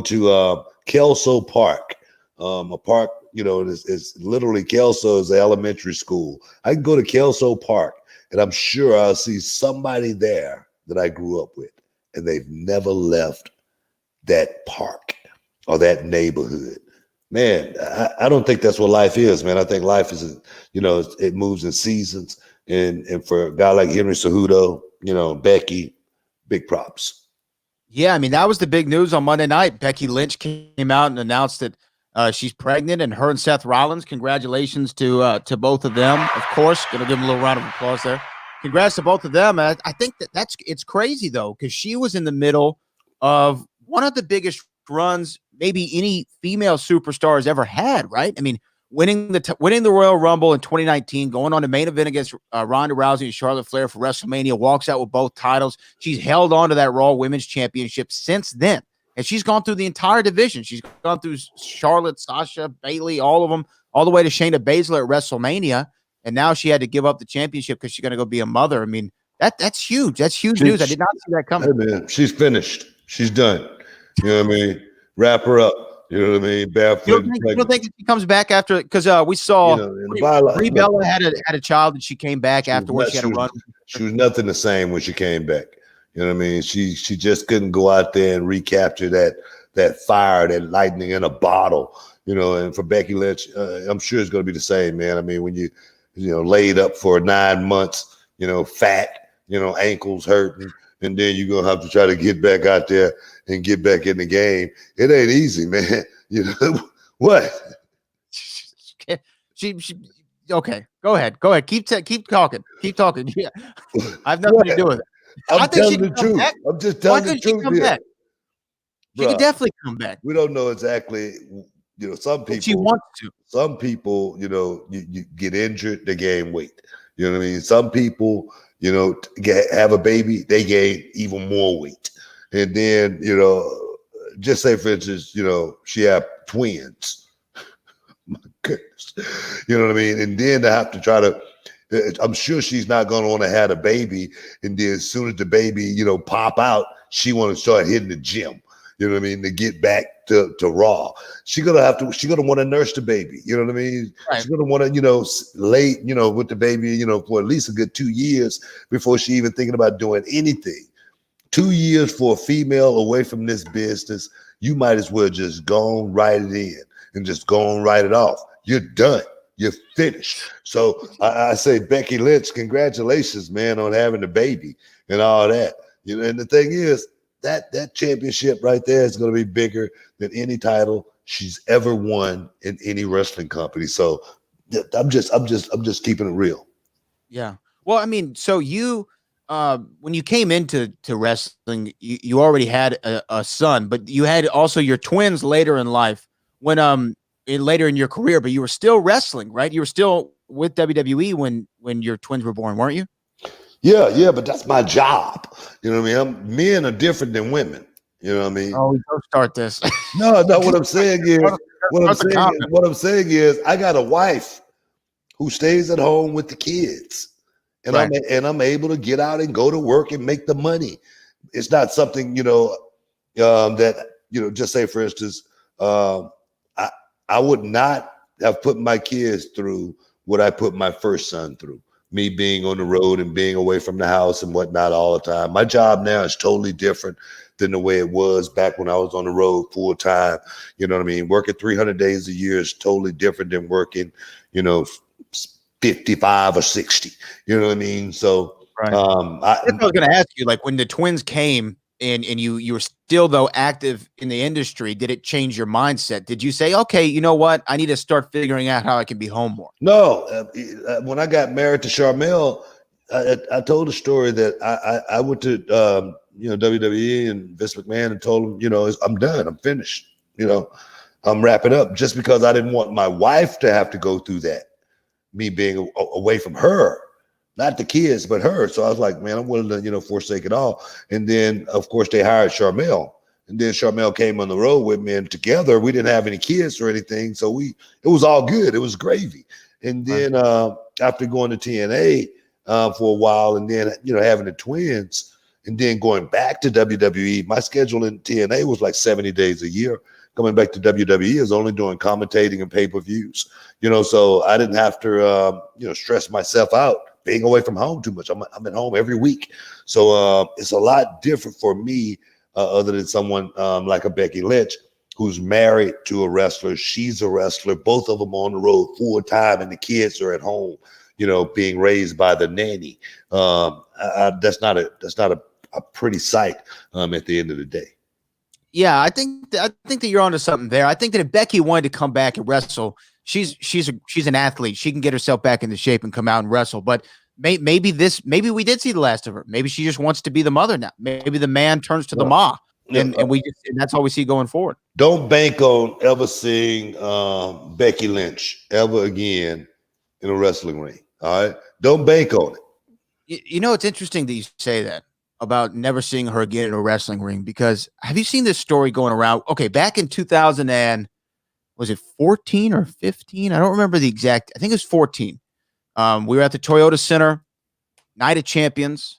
to Kelso Park, a park, it's literally Kelso is the elementary school. I can go to Kelso Park, and I'm sure I'll see somebody there that I grew up with, and they've never left that park or that neighborhood. Man, I don't think that's what life is, man. I think life is, it moves in seasons. And for a guy like Henry Cejudo, Becky, big props. Yeah, I mean, that was the big news on Monday night. Becky Lynch came out and announced that she's pregnant, and her and Seth Rollins. Congratulations to both of them. Of course, gonna give them a little round of applause there. Congrats to both of them. I think it's crazy though, because she was in the middle of one of the biggest runs maybe any female superstar has ever had. Right? I mean, winning the Royal Rumble in 2019, going on to main event against Ronda Rousey and Charlotte Flair for WrestleMania, walks out with both titles. She's held on to that Raw Women's Championship since then, and she's gone through the entire division. She's gone through Charlotte, Sasha, Bayley, all of them, all the way to Shayna Baszler at WrestleMania, and now she had to give up the championship because she's going to go be a mother. I mean, that's huge. That's huge news. I did not see that coming. Hey man, she's finished. She's done. You know what I mean? Wrap her up. You know what I mean? Barefoot. You don't think she comes back after? Because we saw Brie Bella had a child and she came back afterwards. She had a run. She was nothing the same when she came back. You know what I mean? She just couldn't go out there and recapture that fire, that lightning in a bottle. And for Becky Lynch, I'm sure it's going to be the same, man. I mean, when you laid up for 9 months, fat, ankles hurting, and then you're going to have to try to get back out there and get back in the game. It ain't easy, man. What? She okay. Go ahead. Keep talking. Yeah. I have nothing to do with it. I'm telling the truth. I'm just telling the truth here. She could definitely come back. We don't know exactly. Some people. She wants to. Some people, you get injured, they gain weight. You know what I mean? Some people, have a baby, they gain even more weight. And then, just say, for instance, she have twins. My goodness. You know what I mean? And then to have to try to, I'm sure she's not going to want to have a baby. And then as soon as the baby, pop out, she want to start hitting the gym. You know what I mean? To get back to Raw. She's going to want to nurse the baby. You know what I mean? Right. She's going to want to, lay, with the baby, for at least a good 2 years before she even thinking about doing anything. 2 years for a female away from this business, you might as well just go and write it in and just go and write it off. You're done. You're finished. So I say, Becky Lynch, congratulations, man, on having a baby and all that. And the thing is, that championship right there is going to be bigger than any title she's ever won in any wrestling company. So I'm just keeping it real. Yeah. Well, I mean, so you when you came into wrestling, you already had a son, but you had also your twins later in life when later in your career, but you were still wrestling, right? You were still with WWE when your twins were born, weren't you? Yeah, but that's my job. You know what I mean? Men are different than women. You know what I mean? Oh, don't start this. No, what I'm saying is, what I'm saying is, I got a wife who stays at home with the kids, and Right. I'm able to get out and go to work and make the money. It's not something that just say for instance, I would not have put my kids through what I put my first son through. Me being on the road and being away from the house and whatnot all the time. My job now is totally different than the way it was back when I was on the road full time. You know what I mean? Working 300 days a year is totally different than working, 55 or 60. You know what I mean? So right. I was going to ask you, like when the twins came and you were still though active in the industry, did it change your mindset? Did you say, okay, you know what? I need to start figuring out how I can be home more? No. When I got married to Charmel, I told a story that I went to WWE and Vince McMahon and told him, I'm done. I'm finished. I'm wrapping up just because I didn't want my wife to have to go through that, me being away from her. Not the kids, but her. So I was like, man, I'm willing to, forsake it all. And then, of course, they hired Charmel. And then Charmel came on the road with me, and together we didn't have any kids or anything. So it was all good. It was gravy. And then after going to TNA for a while, and then, having the twins, and then going back to WWE, my schedule in TNA was like 70 days a year. Coming back to WWE is only doing commentating and pay-per-views, so I didn't have to, stress myself out being away from home too much. I'm at home every week. So it's a lot different for me other than someone like a Becky Lynch who's married to a wrestler. She's a wrestler. Both of them on the road full time, and the kids are at home, being raised by the nanny. That's not a pretty sight at the end of the day. Yeah, I think that you're onto something there. I think that if Becky wanted to come back and wrestle, she's an athlete. She can get herself back into shape and come out and wrestle. But maybe we did see the last of her. Maybe she just wants to be the mother now. Maybe the man turns to the ma, and that's all we see going forward. Don't bank on ever seeing Becky Lynch ever again in a wrestling ring. All right, don't bank on it. It's interesting that you say that about never seeing her again in a wrestling ring, because have you seen this story going around? Okay, back in 2000 and was it 14 or 15? I don't remember the exact. I think it was 14. We were at the Toyota Center, Night of Champions.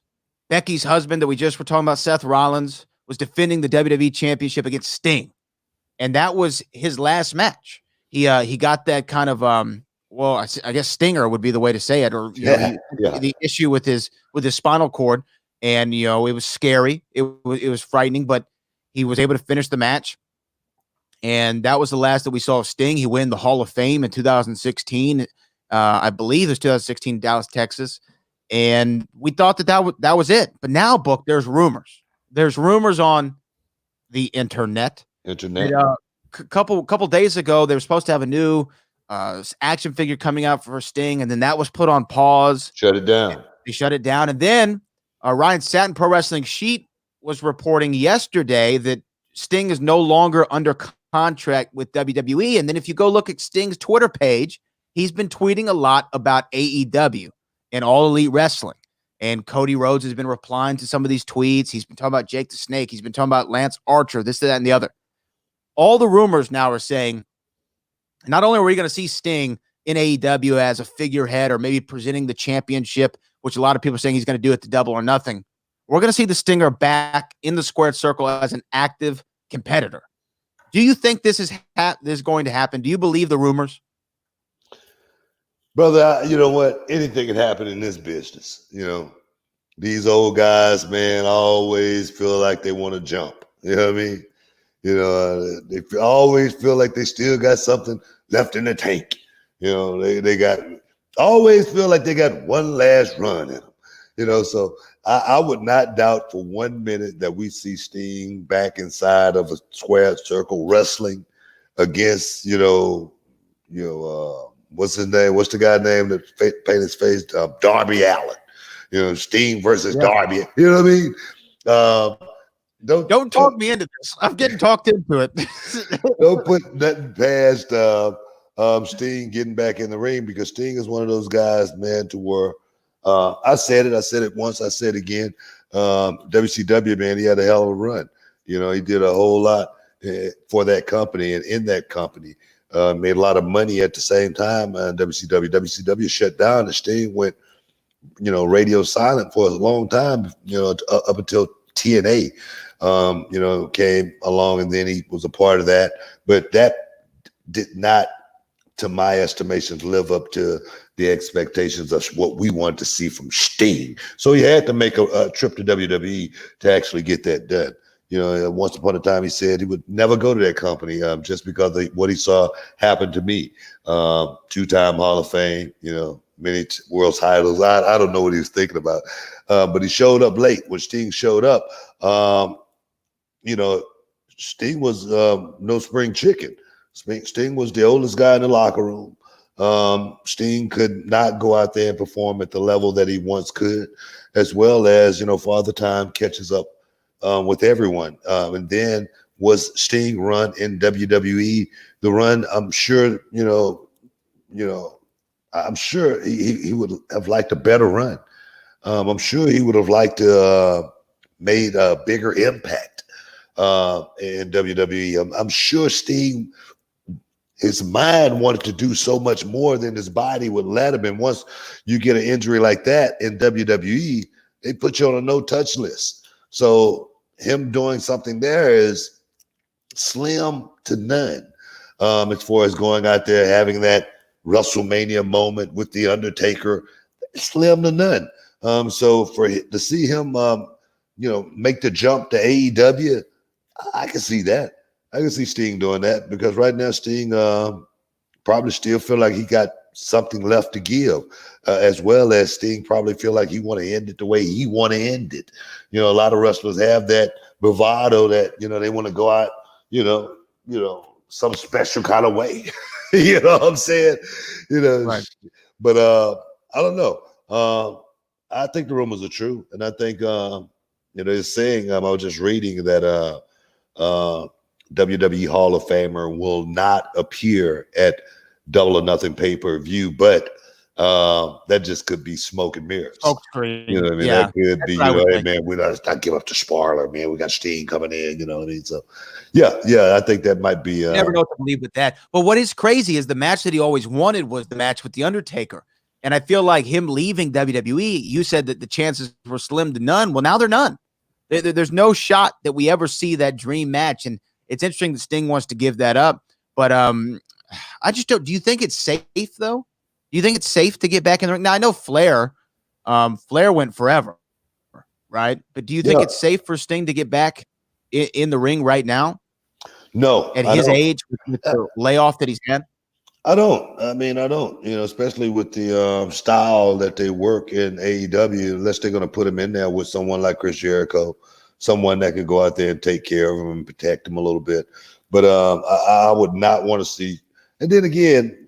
Becky's husband that we just were talking about, Seth Rollins, was defending the WWE Championship against Sting, and that was his last match. He got that kind of I guess stinger would be the way to say it, or the issue with his spinal cord. And, it was scary. It was frightening, but he was able to finish the match. And that was the last that we saw of Sting. He won the Hall of Fame in 2016. I believe it was 2016, Dallas, Texas. And we thought that was it. But now, Book, there's rumors. There's rumors on the internet. A couple days ago, they were supposed to have a new action figure coming out for Sting, and then that was put on pause. Shut it down. They shut it down. And then Ryan Satin, Pro Wrestling Sheet, was reporting yesterday that Sting is no longer under contract with WWE. And then if you go look at Sting's Twitter page, he's been tweeting a lot about AEW and All Elite Wrestling. And Cody Rhodes has been replying to some of these tweets. He's been talking about Jake the Snake. He's been talking about Lance Archer, this, that, and the other. All the rumors now are saying not only are we going to see Sting in AEW as a figurehead or maybe presenting the championship, which a lot of people are saying he's going to do at the Double or Nothing, we're going to see the Stinger back in the squared circle as an active competitor. Do you think this is going to happen? Do you believe the rumors? Brother, you know what? Anything can happen in this business. These old guys, man, always feel like they want to jump. You know what I mean? They always feel like they still got something left in the tank. They always feel like they got one last run in them. So I would not doubt for 1 minute that we see Sting back inside of a square circle wrestling against, what's his name? What's the guy name that painted his face? Darby Allin. Sting versus Darby. You know what I mean? Don't talk me into this. I'm getting talked into it. Don't put nothing past Sting getting back in the ring, because Sting is one of those guys, man, to where I said it once, I said it again. WCW, man, he had a hell of a run. He did a whole lot for that company and in that company. Made a lot of money at the same time. WCW shut down, and Sting went, radio silent for a long time, up until TNA, came along, and then he was a part of that. But that did not, to my estimations, live up to the expectations of what we wanted to see from Sting. So he had to make a trip to WWE to actually get that done. Once upon a time, he said he would never go to that company just because of what he saw happen to me. Two-time Hall of Fame, many world titles. I don't know what he was thinking about, but he showed up late. When Sting showed up, Sting was no spring chicken. Sting was the oldest guy in the locker room. Sting could not go out there and perform at the level that he once could, as well as, Father Time catches up with everyone. And then was Sting run in WWE, the run, I'm sure, I'm sure he would have liked a better run. I'm sure he would have liked to made a bigger impact in WWE. I'm sure Sting, his mind wanted to do so much more than his body would let him. And once you get an injury like that in WWE, they put you on a no-touch list. So him doing something there is slim to none, as far as going out there, having that WrestleMania moment with the Undertaker, slim to none. So to see him, make the jump to AEW, I can see that. I can see Sting doing that, because right now Sting probably still feel like he got something left to give, as well as Sting probably feel like he want to end it the way he want to end it. A lot of wrestlers have that bravado that, they want to go out, some special kind of way. You know what I'm saying? Right. But I don't know. I think the rumors are true, and I think it's saying, I was just reading that WWE Hall of Famer will not appear at Double or Nothing pay-per-view, but that just could be smoke and mirrors. Smoke screen. You know what I mean? Yeah, that could be, hey man, we not give up to Sparler, man. We got Sting coming in, you know what I mean? So yeah, I think that might be you never know what to believe with that. But what is crazy is the match that he always wanted was the match with the Undertaker. And I feel like him leaving WWE, you said that the chances were slim to none. Well, now they're none. There's no shot that we ever see that dream match. And it's interesting that Sting wants to give that up. But I just don't. Do you think it's safe, though? Do you think it's safe to get back in the ring? Now, I know Flair went forever, right? But do you think it's safe for Sting to get back in the ring right now? No. At his age, with the layoff that he's had? I don't. I don't. Especially with the style that they work in AEW, unless they're going to put him in there with someone like Chris Jericho, someone that can go out there and take care of him and protect him a little bit. But I would not want to see. And then again,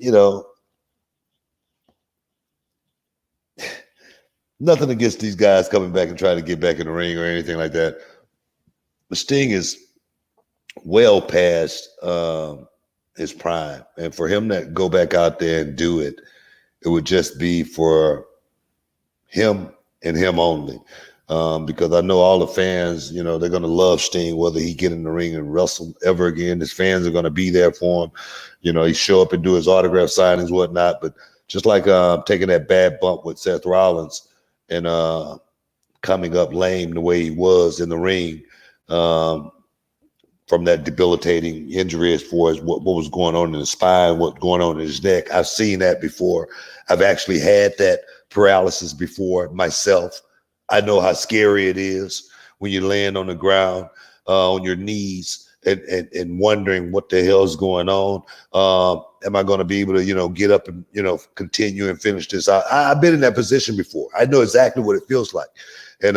nothing against these guys coming back and trying to get back in the ring or anything like that. But Sting is well past his prime, and for him to go back out there and do it, it would just be for him and him only. Because I know all the fans, they're going to love Sting, whether he get in the ring and wrestle ever again. His fans are going to be there for him. He show up and do his autograph signings, whatnot. But just like taking that bad bump with Seth Rollins and coming up lame the way he was in the ring, from that debilitating injury, as far as what was going on in his spine, what's going on in his neck. I've seen that before. I've actually had that paralysis before myself. I know how scary it is when you land on the ground on your knees and wondering what the hell's going on. am I going to be able to, get up and, continue and finish this? I've been in that position before. I know exactly what it feels like. And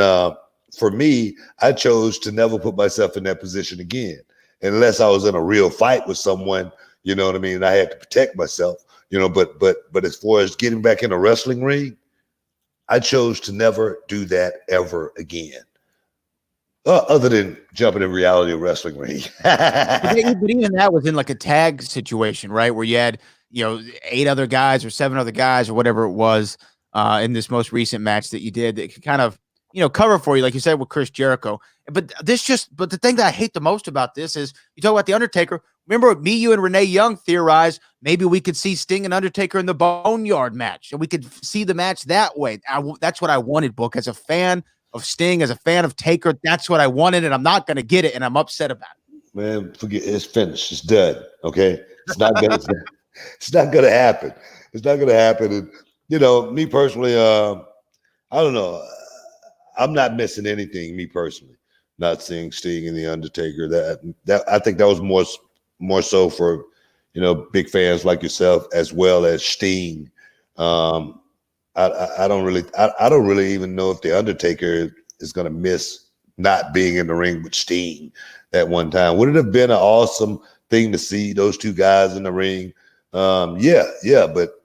for me, I chose to never put myself in that position again, unless I was in a real fight with someone, you know what I mean? And I had to protect myself, but as far as getting back in a wrestling ring, I chose to never do that ever again. Other than jumping in reality wrestling ring. But even that was in like a tag situation, right? Where you had, 8 other guys or 7 other guys or whatever it was in this most recent match that you did that could kind of, cover for you, like you said, with Chris Jericho. But the thing that I hate the most about this is you talk about The Undertaker. Remember me, you, and Renee Young theorized maybe we could see Sting and Undertaker in the Boneyard match, and we could see the match that way. That's what I wanted, Book, as a fan of Sting, as a fan of Taker. That's what I wanted, and I'm not going to get it, and I'm upset about it. Man, forget it's finished. It's done. Okay, it's not gonna. It's not gonna happen. It's not gonna happen. And me personally, I don't know. I'm not missing anything. Me personally, not seeing Sting and the Undertaker. That I think that was more so for big fans like yourself as well as Sting. I don't really even know if the Undertaker is going to miss not being in the ring with Sting at one time. Would it have been an awesome thing to see those two guys in the ring? Yeah, but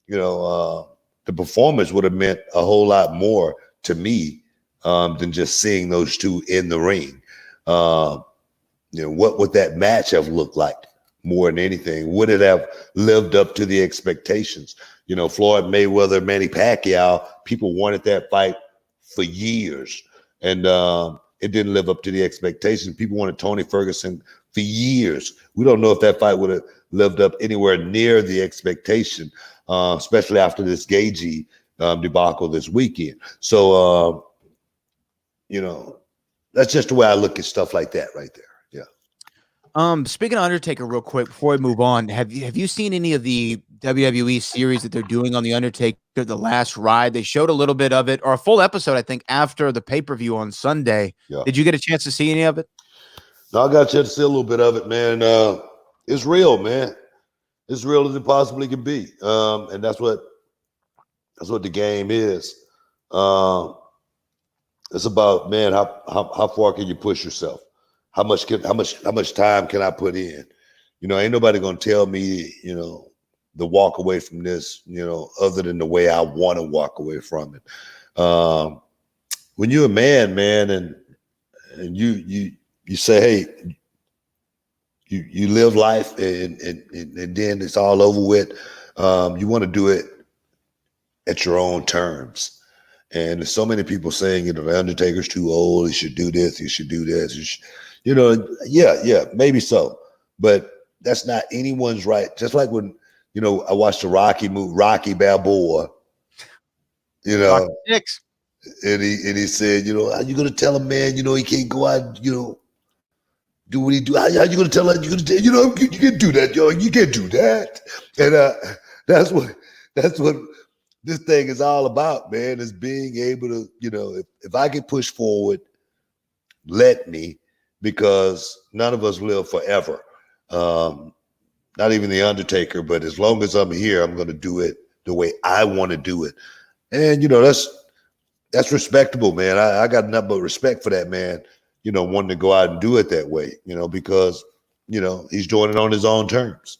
the performance would have meant a whole lot more to me than just seeing those two in the ring. What would that match have looked like more than anything? Would it have lived up to the expectations? Floyd Mayweather, Manny Pacquiao, people wanted that fight for years, and it didn't live up to the expectations. People wanted Tony Ferguson for years. We don't know if that fight would have lived up anywhere near the expectation, especially after this Gaethje debacle this weekend. So, that's just the way I look at stuff like that right there. Speaking of Undertaker real quick before we move on, have you seen any of the WWE series that they're doing on the Undertaker, The Last Ride? They showed a little bit of it, or a full episode, I think, after the pay-per-view on Sunday. Yeah. Did you get a chance to see any of it? No, I got a chance to see a little bit of it, man. It's real, man. It's real as it possibly can be. And that's what the game is. It's about, man, how far can you push yourself? How much time can I put in? Ain't nobody gonna tell me, to walk away from this, other than the way I want to walk away from it. When you're a man, and you say, hey, you live life and then it's all over with. You want to do it at your own terms. And there's so many people saying, the Undertaker's too old. He should do this. He should do this. Yeah, maybe so. But that's not anyone's right. Just like when, I watched the Rocky movie, Rocky Balboa, Rocky 6. And he said, are you going to tell a man, he can't go out, do what he do? How you going to tell him? You can't do that, you can't do that. And that's what this thing is all about, man, is being able to, if I can push forward, let me, because none of us live forever. Not even the Undertaker, but as long as I'm here, I'm going to do it the way I want to do it. And, that's respectable, man. I got nothing but respect for that man, wanting to go out and do it that way, because, he's doing it on his own terms.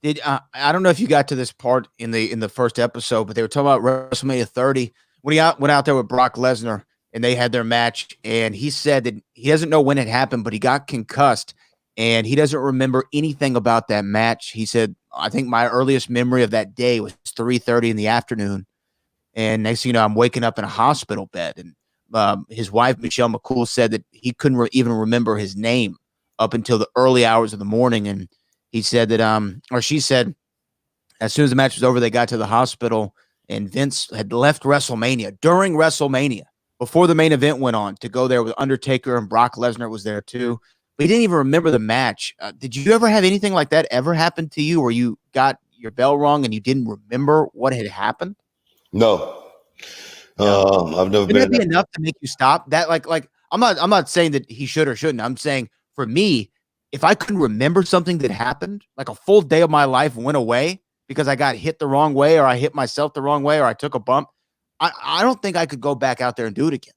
I don't know if you got to this part in the first episode, but they were talking about WrestleMania 30 when he went out there with Brock Lesnar and they had their match, and he said that he doesn't know when it happened, but he got concussed and he doesn't remember anything about that match. He said, I think my earliest memory of that day was 3:30 in the afternoon. And next thing you know, I'm waking up in a hospital bed. And his wife, Michelle McCool, said that he couldn't even remember his name up until the early hours of the morning. And he said that, or she said, as soon as the match was over, they got to the hospital and Vince had left WrestleMania during WrestleMania before the main event went on to go there with Undertaker, and Brock Lesnar was there too. But he didn't even remember the match. Did you ever have anything like that ever happen to you where you got your bell rung and you didn't remember what had happened? No. I've never been. Would that be enough to make you stop that? Like I'm not saying that he should or shouldn't. I'm saying for me, if I couldn't remember something that happened, like a full day of my life went away because I got hit the wrong way, or I hit myself the wrong way, or I took a bump, I don't think I could go back out there and do it again.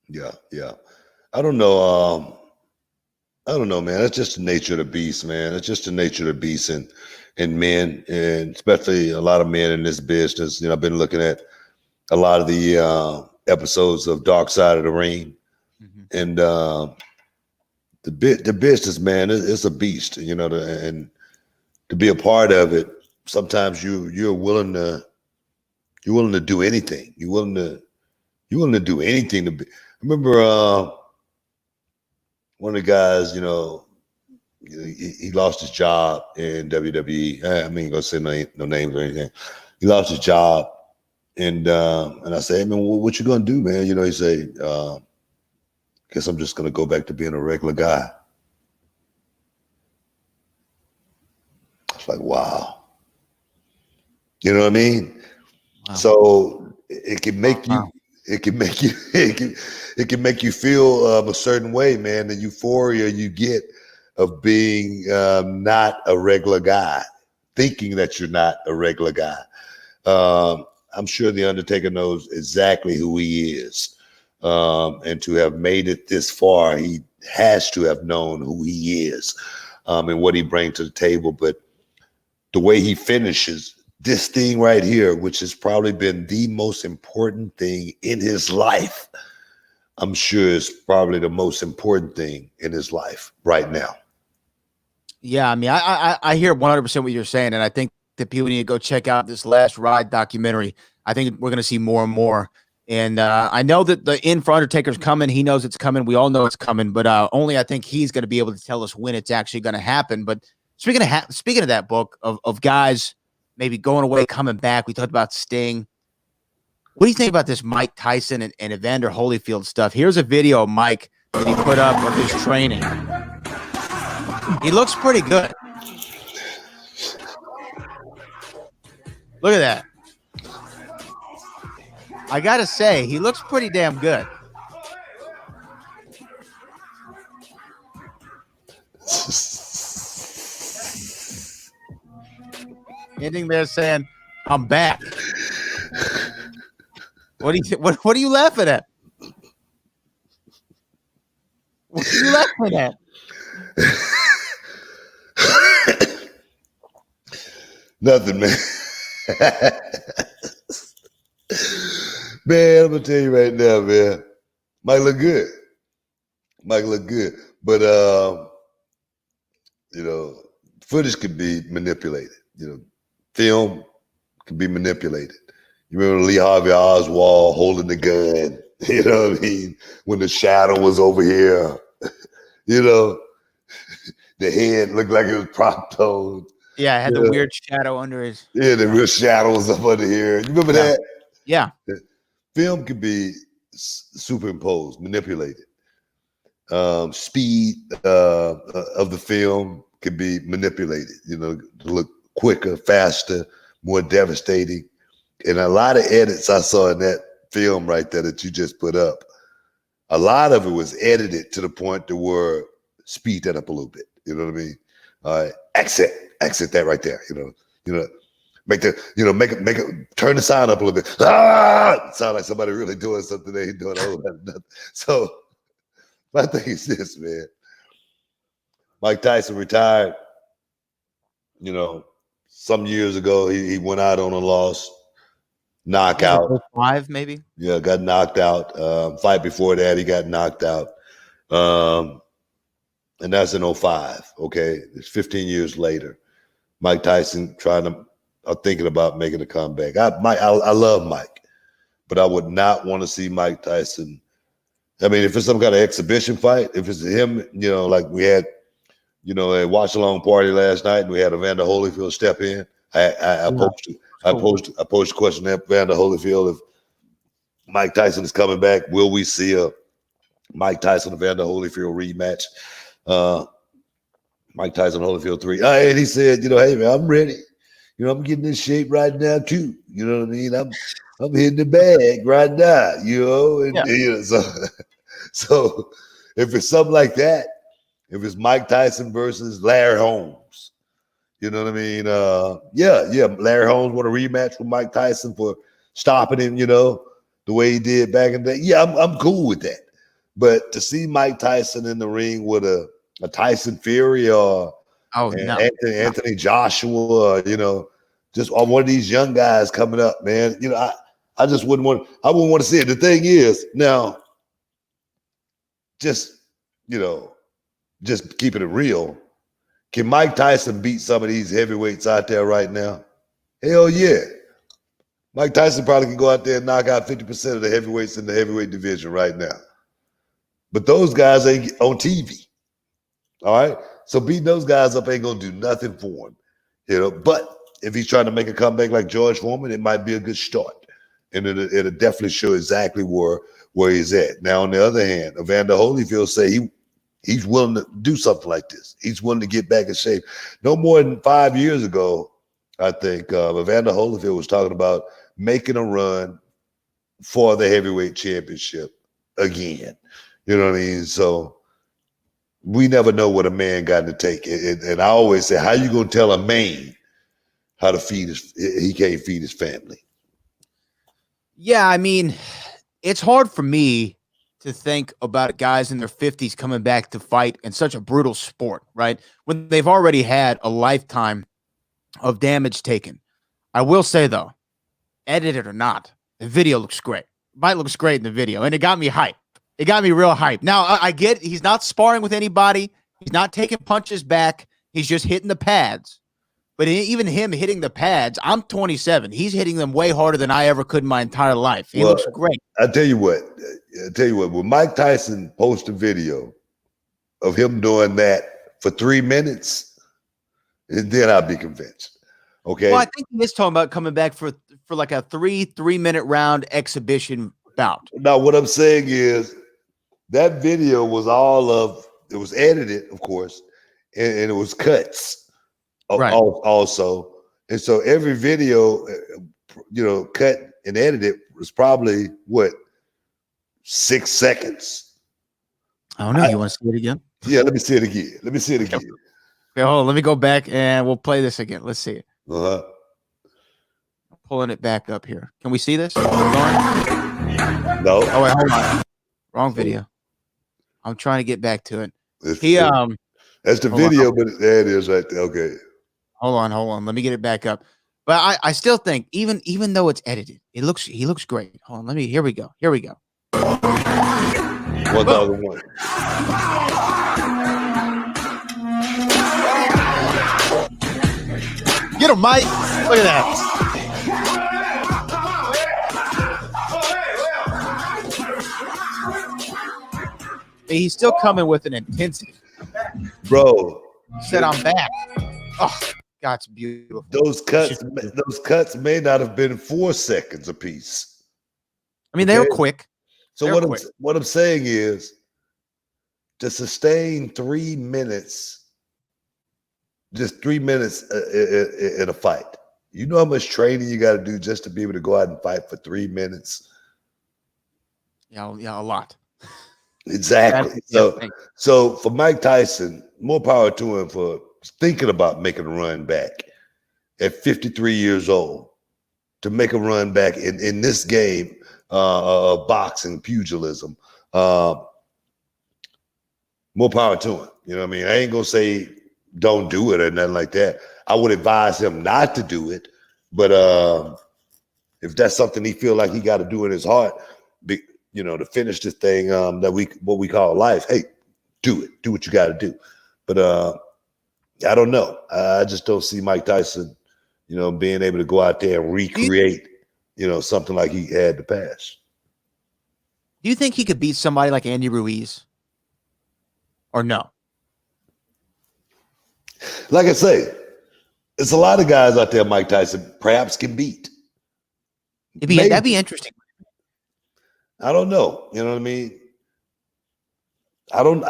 Yeah. I don't know. I don't know, man. It's just the nature of the beast, man. It's just the nature of the beast and men, and especially a lot of men in this business. I've been looking at a lot of the episodes of Dark Side of the Ring, and the business, man, it's a beast. And to be a part of it, sometimes you're willing to do anything. You're willing to do anything to be. I remember one of the guys, he lost his job in WWE. I mean, gonna say no names or anything. He lost his job, and I say, hey, man, what you gonna do, man? He say, guess I'm just gonna go back to being a regular guy. It's like, wow. You know what I mean? Wow. So it can make you. It can make you feel a certain way, man. The euphoria you get of being not a regular guy, thinking that you're not a regular guy. I'm sure the Undertaker knows exactly who he is, and to have made it this far, he has to have known who he is, and what he brings to the table. But the way he finishes this thing right here, which has probably been the most important thing in his life, I'm sure is probably the most important thing in his life right now. Yeah, I mean, I hear 100% what you're saying, and I think that people need to go check out this Last Ride documentary. I think we're going to see more and more. And I know that the end for Undertaker's coming. He knows it's coming. We all know it's coming, but only I think he's going to be able to tell us when it's actually going to happen. But speaking of that book of guys maybe going away, coming back, we talked about Sting. What do you think about this Mike Tyson and Evander Holyfield stuff? Here's a video of Mike that he put up of his training. He looks pretty good. Look at that. I got to say, he looks pretty damn good. Ending there saying, I'm back. What are you laughing at? What are you laughing at? Nothing, man. Man, I'm gonna tell you right now, man. Mike look good. But footage could be manipulated. Film can be manipulated. You remember Lee Harvey Oswald holding the gun? You know what I mean? When the shadow was over here, the head looked like it was prop-toned. Yeah, it had the weird shadow under his. Yeah, the real shadow was up under here. You remember that? Yeah. Film can be superimposed, manipulated. Speed of the film can be manipulated, to look quicker, faster, more devastating. And a lot of edits I saw in that film right there that you just put up, a lot of it was edited to the point to where speed that up a little bit. You know what I mean? Exit that right there. Make it turn the sound up a little bit. Sound like somebody really doing something they ain't doing a whole lot of nothing. So my thing is this, man. Mike Tyson retired, some years ago. He went out on a loss, knockout. 5 maybe? Yeah, got knocked out. Fight before that, he got knocked out. And that's in 05, okay? It's 15 years later. Mike Tyson thinking about making a comeback. I love Mike, but I would not want to see Mike Tyson. I mean, if it's some kind of exhibition fight, if it's him, like we had, a watch-along party last night, and we had Evander Holyfield step in. I posed a question to Evander Holyfield: if Mike Tyson is coming back, will we see a Mike Tyson Evander Holyfield rematch? Mike Tyson Holyfield 3. And he said, hey man, I'm ready. I'm getting in shape right now too. You know what I mean? I'm hitting the bag right now. So if it's something like that, If it's Mike Tyson versus Larry Holmes, you know what I mean? Yeah. Larry Holmes want a rematch with Mike Tyson for stopping him, the way he did back in the day. Yeah, I'm cool with that. But to see Mike Tyson in the ring with a Tyson Fury or Anthony Joshua, just on one of these young guys coming up, man, I just wouldn't want to see it. The thing is, now, just keeping it real, can Mike Tyson beat some of these heavyweights out there right now? Hell yeah. Mike Tyson probably can go out there and knock out 50% of the heavyweights in the heavyweight division right now. But those guys ain't on TV. All right? So beating those guys up ain't going to do nothing for him. But if he's trying to make a comeback like George Foreman, it might be a good start. And it'll definitely show exactly where he's at. Now, on the other hand, Evander Holyfield say he's willing to do something like this. He's willing to get back in shape. No more than 5 years ago, I think, Evander Holyfield was talking about making a run for the heavyweight championship again. You know what I mean? So we never know what a man got to take. And I always say, how you going to tell a man how to he can't feed his family? Yeah, I mean, it's hard for me to think about guys in their 50s coming back to fight in such a brutal sport, right? When they've already had a lifetime of damage taken. I will say, though, edited or not, the video looks great. Fight looks great in the video, and it got me hyped. It got me real hyped. Now, I get he's not sparring with anybody. He's not taking punches back. He's just hitting the pads. But even him hitting the pads, I'm 27. He's hitting them way harder than I ever could in my entire life. He looks great. I tell you what, when Mike Tyson posts a video of him doing that for 3 minutes, then I'll be convinced. Okay. Well, I think he is talking about coming back for like a 3-minute round exhibition bout. Now, what I'm saying is that video was it was edited, of course, and it was cuts. Right. Also, and so every video, cut and edited was probably 6 seconds. I don't know. You want to see it again? Yeah, let me see it again. Okay, hold on. Let me go back and we'll play this again. Let's see it. I'm pulling it back up here. Can we see this? No. Oh wait, hold on. Wrong video. I'm trying to get back to it. That's the video, but there it is right there. Okay. Hold on. Let me get it back up. But I still think even though it's edited, he looks great. Hold on, here we go. 1001. Get him, Mike. Look at that. He's still coming with an intensity. Bro. Said I'm back. Oh, God, it's beautiful. Those cuts may not have been 4 seconds apiece. I mean, they were quick. So what I'm saying is, to sustain 3 minutes, just 3 minutes in a fight, you know how much training you got to do just to be able to go out and fight for 3 minutes? Yeah, a lot. Exactly. So for Mike Tyson, more power to him for thinking about making a run back at 53 years old, to make a run back in this game of boxing, pugilism. More power to him. You know what I mean? I ain't gonna say don't do it or nothing like that. I would advise him not to do it, but if that's something he feel like he got to do in his heart, to finish this thing what we call life. Hey, do it. Do what you got to do. But I don't know. I just don't see Mike Tyson, being able to go out there and recreate, something like he had in the past. Do you think he could beat somebody like Andy Ruiz? Or no? Like I say, it's a lot of guys out there Mike Tyson perhaps can beat. That'd be interesting. I don't know. You know what I mean? I don't.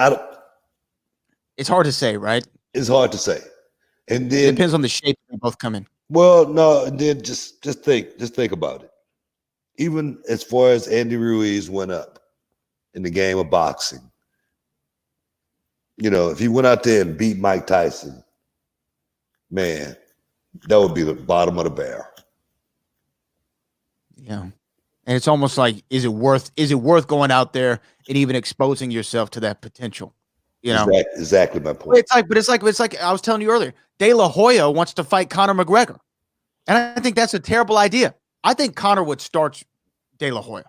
It's hard to say, right? It's hard to say. And then it depends on the shape they both come in. Well, no, and then just think about it. Even as far as Andy Ruiz went up in the game of boxing, if he went out there and beat Mike Tyson, man, that would be the bottom of the barrel. Yeah. And it's almost like, is it worth going out there and even exposing yourself to that potential? Exactly my point. It's like I was telling you earlier, De La Hoya wants to fight Conor McGregor. And I think that's a terrible idea. I think Conor would start De La Hoya.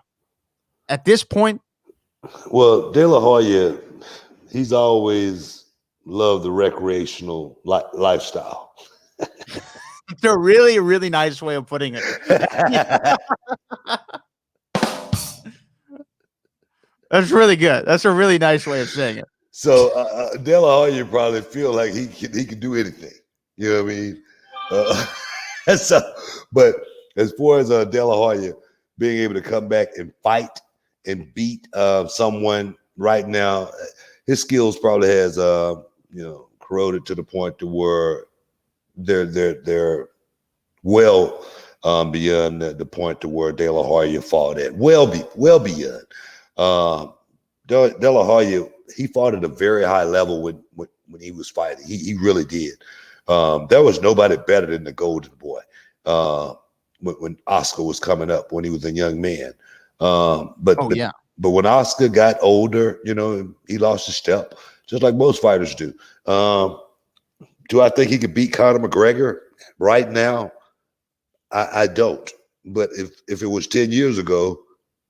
At this point. Well, De La Hoya, he's always loved the recreational lifestyle. It's a really, really nice way of putting it. That's really good. That's a really nice way of saying it. So De La Hoya probably feel like he can do anything. You know what I mean? But as far as De La Hoya being able to come back and fight and beat someone right now, his skills probably has corroded to the point to where they're well beyond the point to where De La Hoya fought at. Well beyond. De La Hoya, he fought at a very high level when he was fighting. He really did. There was nobody better than the Golden Boy when Oscar was coming up, when he was a young man. But when Oscar got older, he lost his step, just like most fighters do. Do I think he could beat Conor McGregor right now? I don't. But if it was 10 years ago,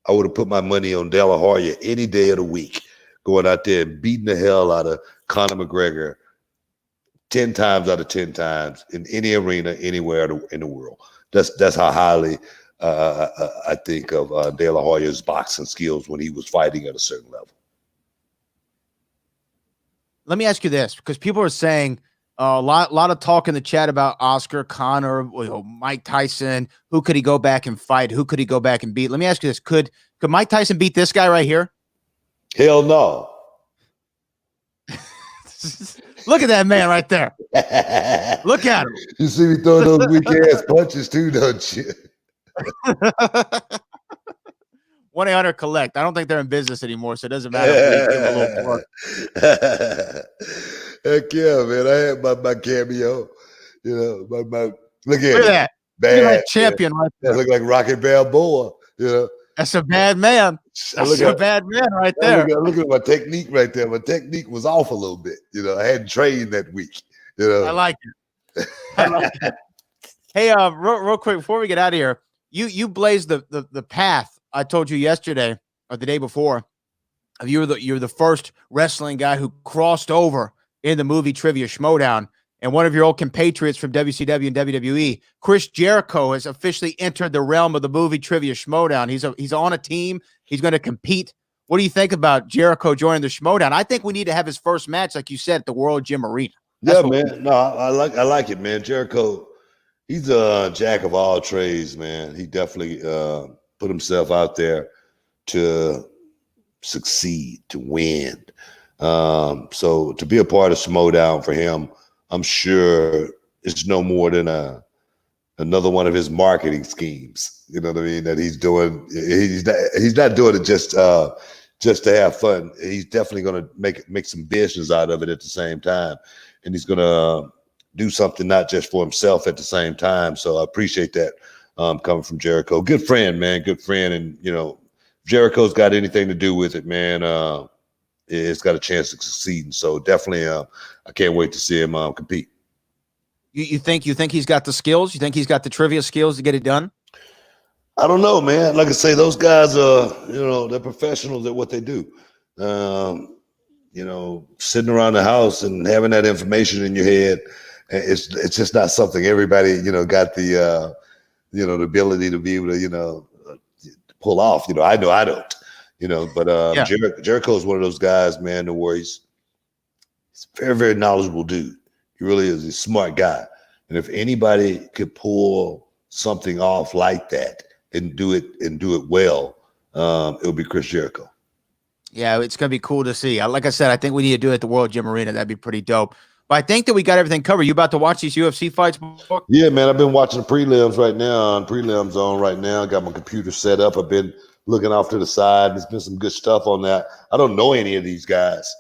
I would have put my money on De La Hoya any day of the week, going out there and beating the hell out of Conor McGregor 10 times out of 10 times in any arena, anywhere in the world. That's how highly I think of De La Hoya's boxing skills when he was fighting at a certain level. Let me ask you this, because people are saying a lot of talk in the chat about Oscar, Conor, Mike Tyson. Who could he go back and fight? Who could he go back and beat? Let me ask you this: Could Mike Tyson beat this guy right here? Hell no. Look at that man right there. Look at him. You see me throwing those weak ass punches too, don't you? 1-800-COLLECT. I don't think they're in business anymore, so it doesn't matter if we give them a little plug. Heck yeah, man. I had my cameo. Look at that. Bad, like champion right there. I look like Rocky Balboa. That's a bad man. That's a bad man right there. Look at my technique right there. My technique was off a little bit. I hadn't trained that week. I like it. Hey, real quick before we get out of here, you blazed the path. I told you yesterday or the day before. You're the first wrestling guy who crossed over in the movie trivia Schmoedown, and one of your old compatriots from WCW and WWE, Chris Jericho, has officially entered the realm of the movie trivia Schmoedown. He's on a team. He's going to compete. What do you think about Jericho joining the Schmoedown? I think we need to have his first match, like you said, at the World Gym Arena. Yeah, man. No, I like it, man. Jericho, he's a jack of all trades, man. He definitely put himself out there to succeed, to win. So to be a part of Schmoedown for him, I'm sure it's no more than another one of his marketing schemes. You know what I mean? That he's doing. He's not doing it just to have fun. He's definitely going to make some business out of it at the same time, and he's going to do something not just for himself at the same time. So I appreciate that coming from Jericho. Good friend, man. Good friend, and if Jericho's got anything to do with it, man. It's got a chance of succeeding. So definitely, I can't wait to see him compete. You think he's got the skills? You think he's got the trivia skills to get it done? I don't know, man. Like I say, those guys are, they're professionals at what they do. Sitting around the house and having that information in your head, it's just not something everybody, got the, the ability to be able to, pull off. I know I don't. But Jericho is one of those guys, man, where he's a very, very knowledgeable dude. He really is a smart guy. And if anybody could pull something off like that and do it well, it would be Chris Jericho. Yeah, it's going to be cool to see. Like I said, I think we need to do it at the World Gym Arena. That'd be pretty dope. But I think that we got everything covered. You about to watch these UFC fights? Yeah, man. I've been watching the prelims right now. Prelims on right now. Got my computer set up. I've been looking off to the side. There's been some good stuff on that. I don't know any of these guys.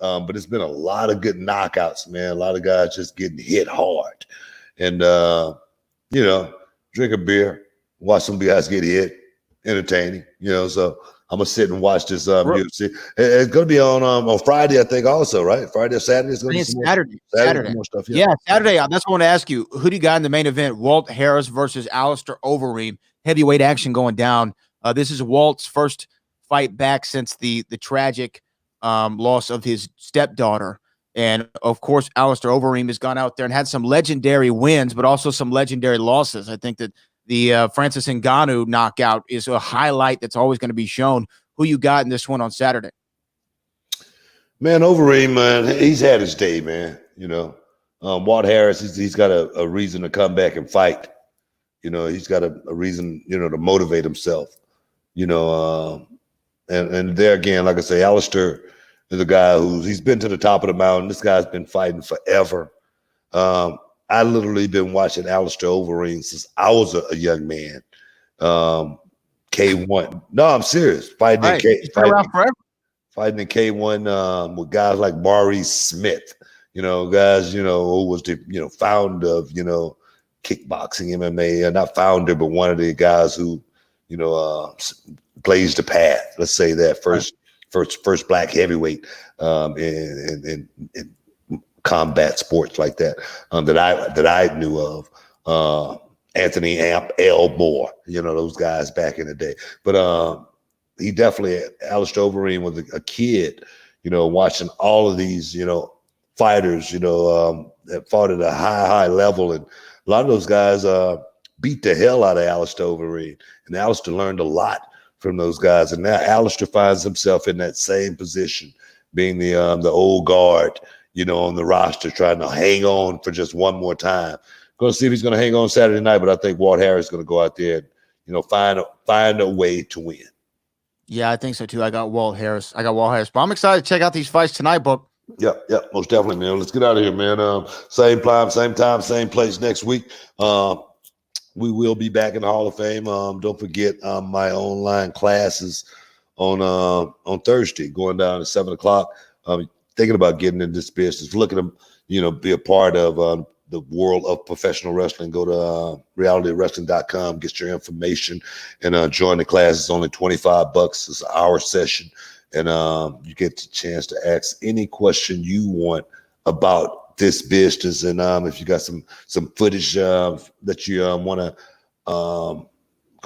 but it's been a lot of good knockouts, man. A lot of guys just getting hit hard. And, you know, drink a beer, watch some guys get hit, entertaining, you know. So I'm going to sit and watch this UFC. It's going to be on Friday, I think, also, right? Friday or Saturday? It's going to be Saturday. More stuff, yeah, Saturday. That's what I want to ask you. Who do you got in the main event? Walt Harris versus Alistair Overeem. Heavyweight action going down. This is Walt's first fight back since the tragic loss of his stepdaughter. And, of course, Alistair Overeem has gone out there and had some legendary wins, but also some legendary losses. I think that the Francis Ngannou knockout is a highlight that's always going to be shown. Who you got in this one on Saturday? Man, Overeem, man, he's had his day, man. You know, Walt Harris, he's got a reason to come back and fight. You know, he's got a reason, you know, to motivate himself. You know, and there again, like I say, Alistair is a guy he's been to the top of the mountain. This guy's been fighting forever. I literally been watching Alistair Overeem since I was a young man. K1. No, I'm serious. Fighting in K1 with guys like Maurice Smith. You know, guys, you know, who was the, you know, founder of, you know, kickboxing, MMA, not founder, but one of the guys who, you know, blazed the path. Let's say that first black heavyweight in combat sports like that that I knew of. Anthony Elmore, you know, those guys back in the day. But he definitely, Alistair Overeem was a kid, you know, watching all of these, you know, fighters, you know, that fought at a high level, and a lot of those guys beat the hell out of Alistair Overeem, and Alistair learned a lot from those guys. And now Alistair finds himself in that same position, being the old guard, you know, on the roster, trying to hang on for just one more time. Going to see if he's going to hang on Saturday night, but I think Walt Harris is going to go out there and, you know, find a way to win. Yeah, I think so too. I got Walt Harris, but I'm excited to check out these fights tonight, Book. Yeah, most definitely, man. Let's get out of here, man. Same time, same place next week. We will be back in the Hall of Fame. Don't forget my online classes on Thursday, going down at 7:00. Thinking about getting in this business, looking to, you know, be a part of the world of professional wrestling. Go to realitywrestling.com, get your information, and join the class. It's only $25. It's an hour session, and you get the chance to ask any question you want about this business. And if you got some footage that you want to go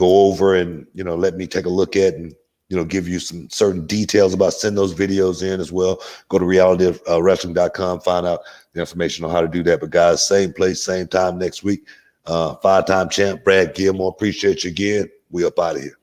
over and, you know, let me take a look at, and, you know, give you some certain details about, send those videos in as well. Go to realitywrestling.com, find out the information on how to do that. But guys, same place, same time next week. 5-time champ Brad Gilmore, appreciate you again. We up out of here.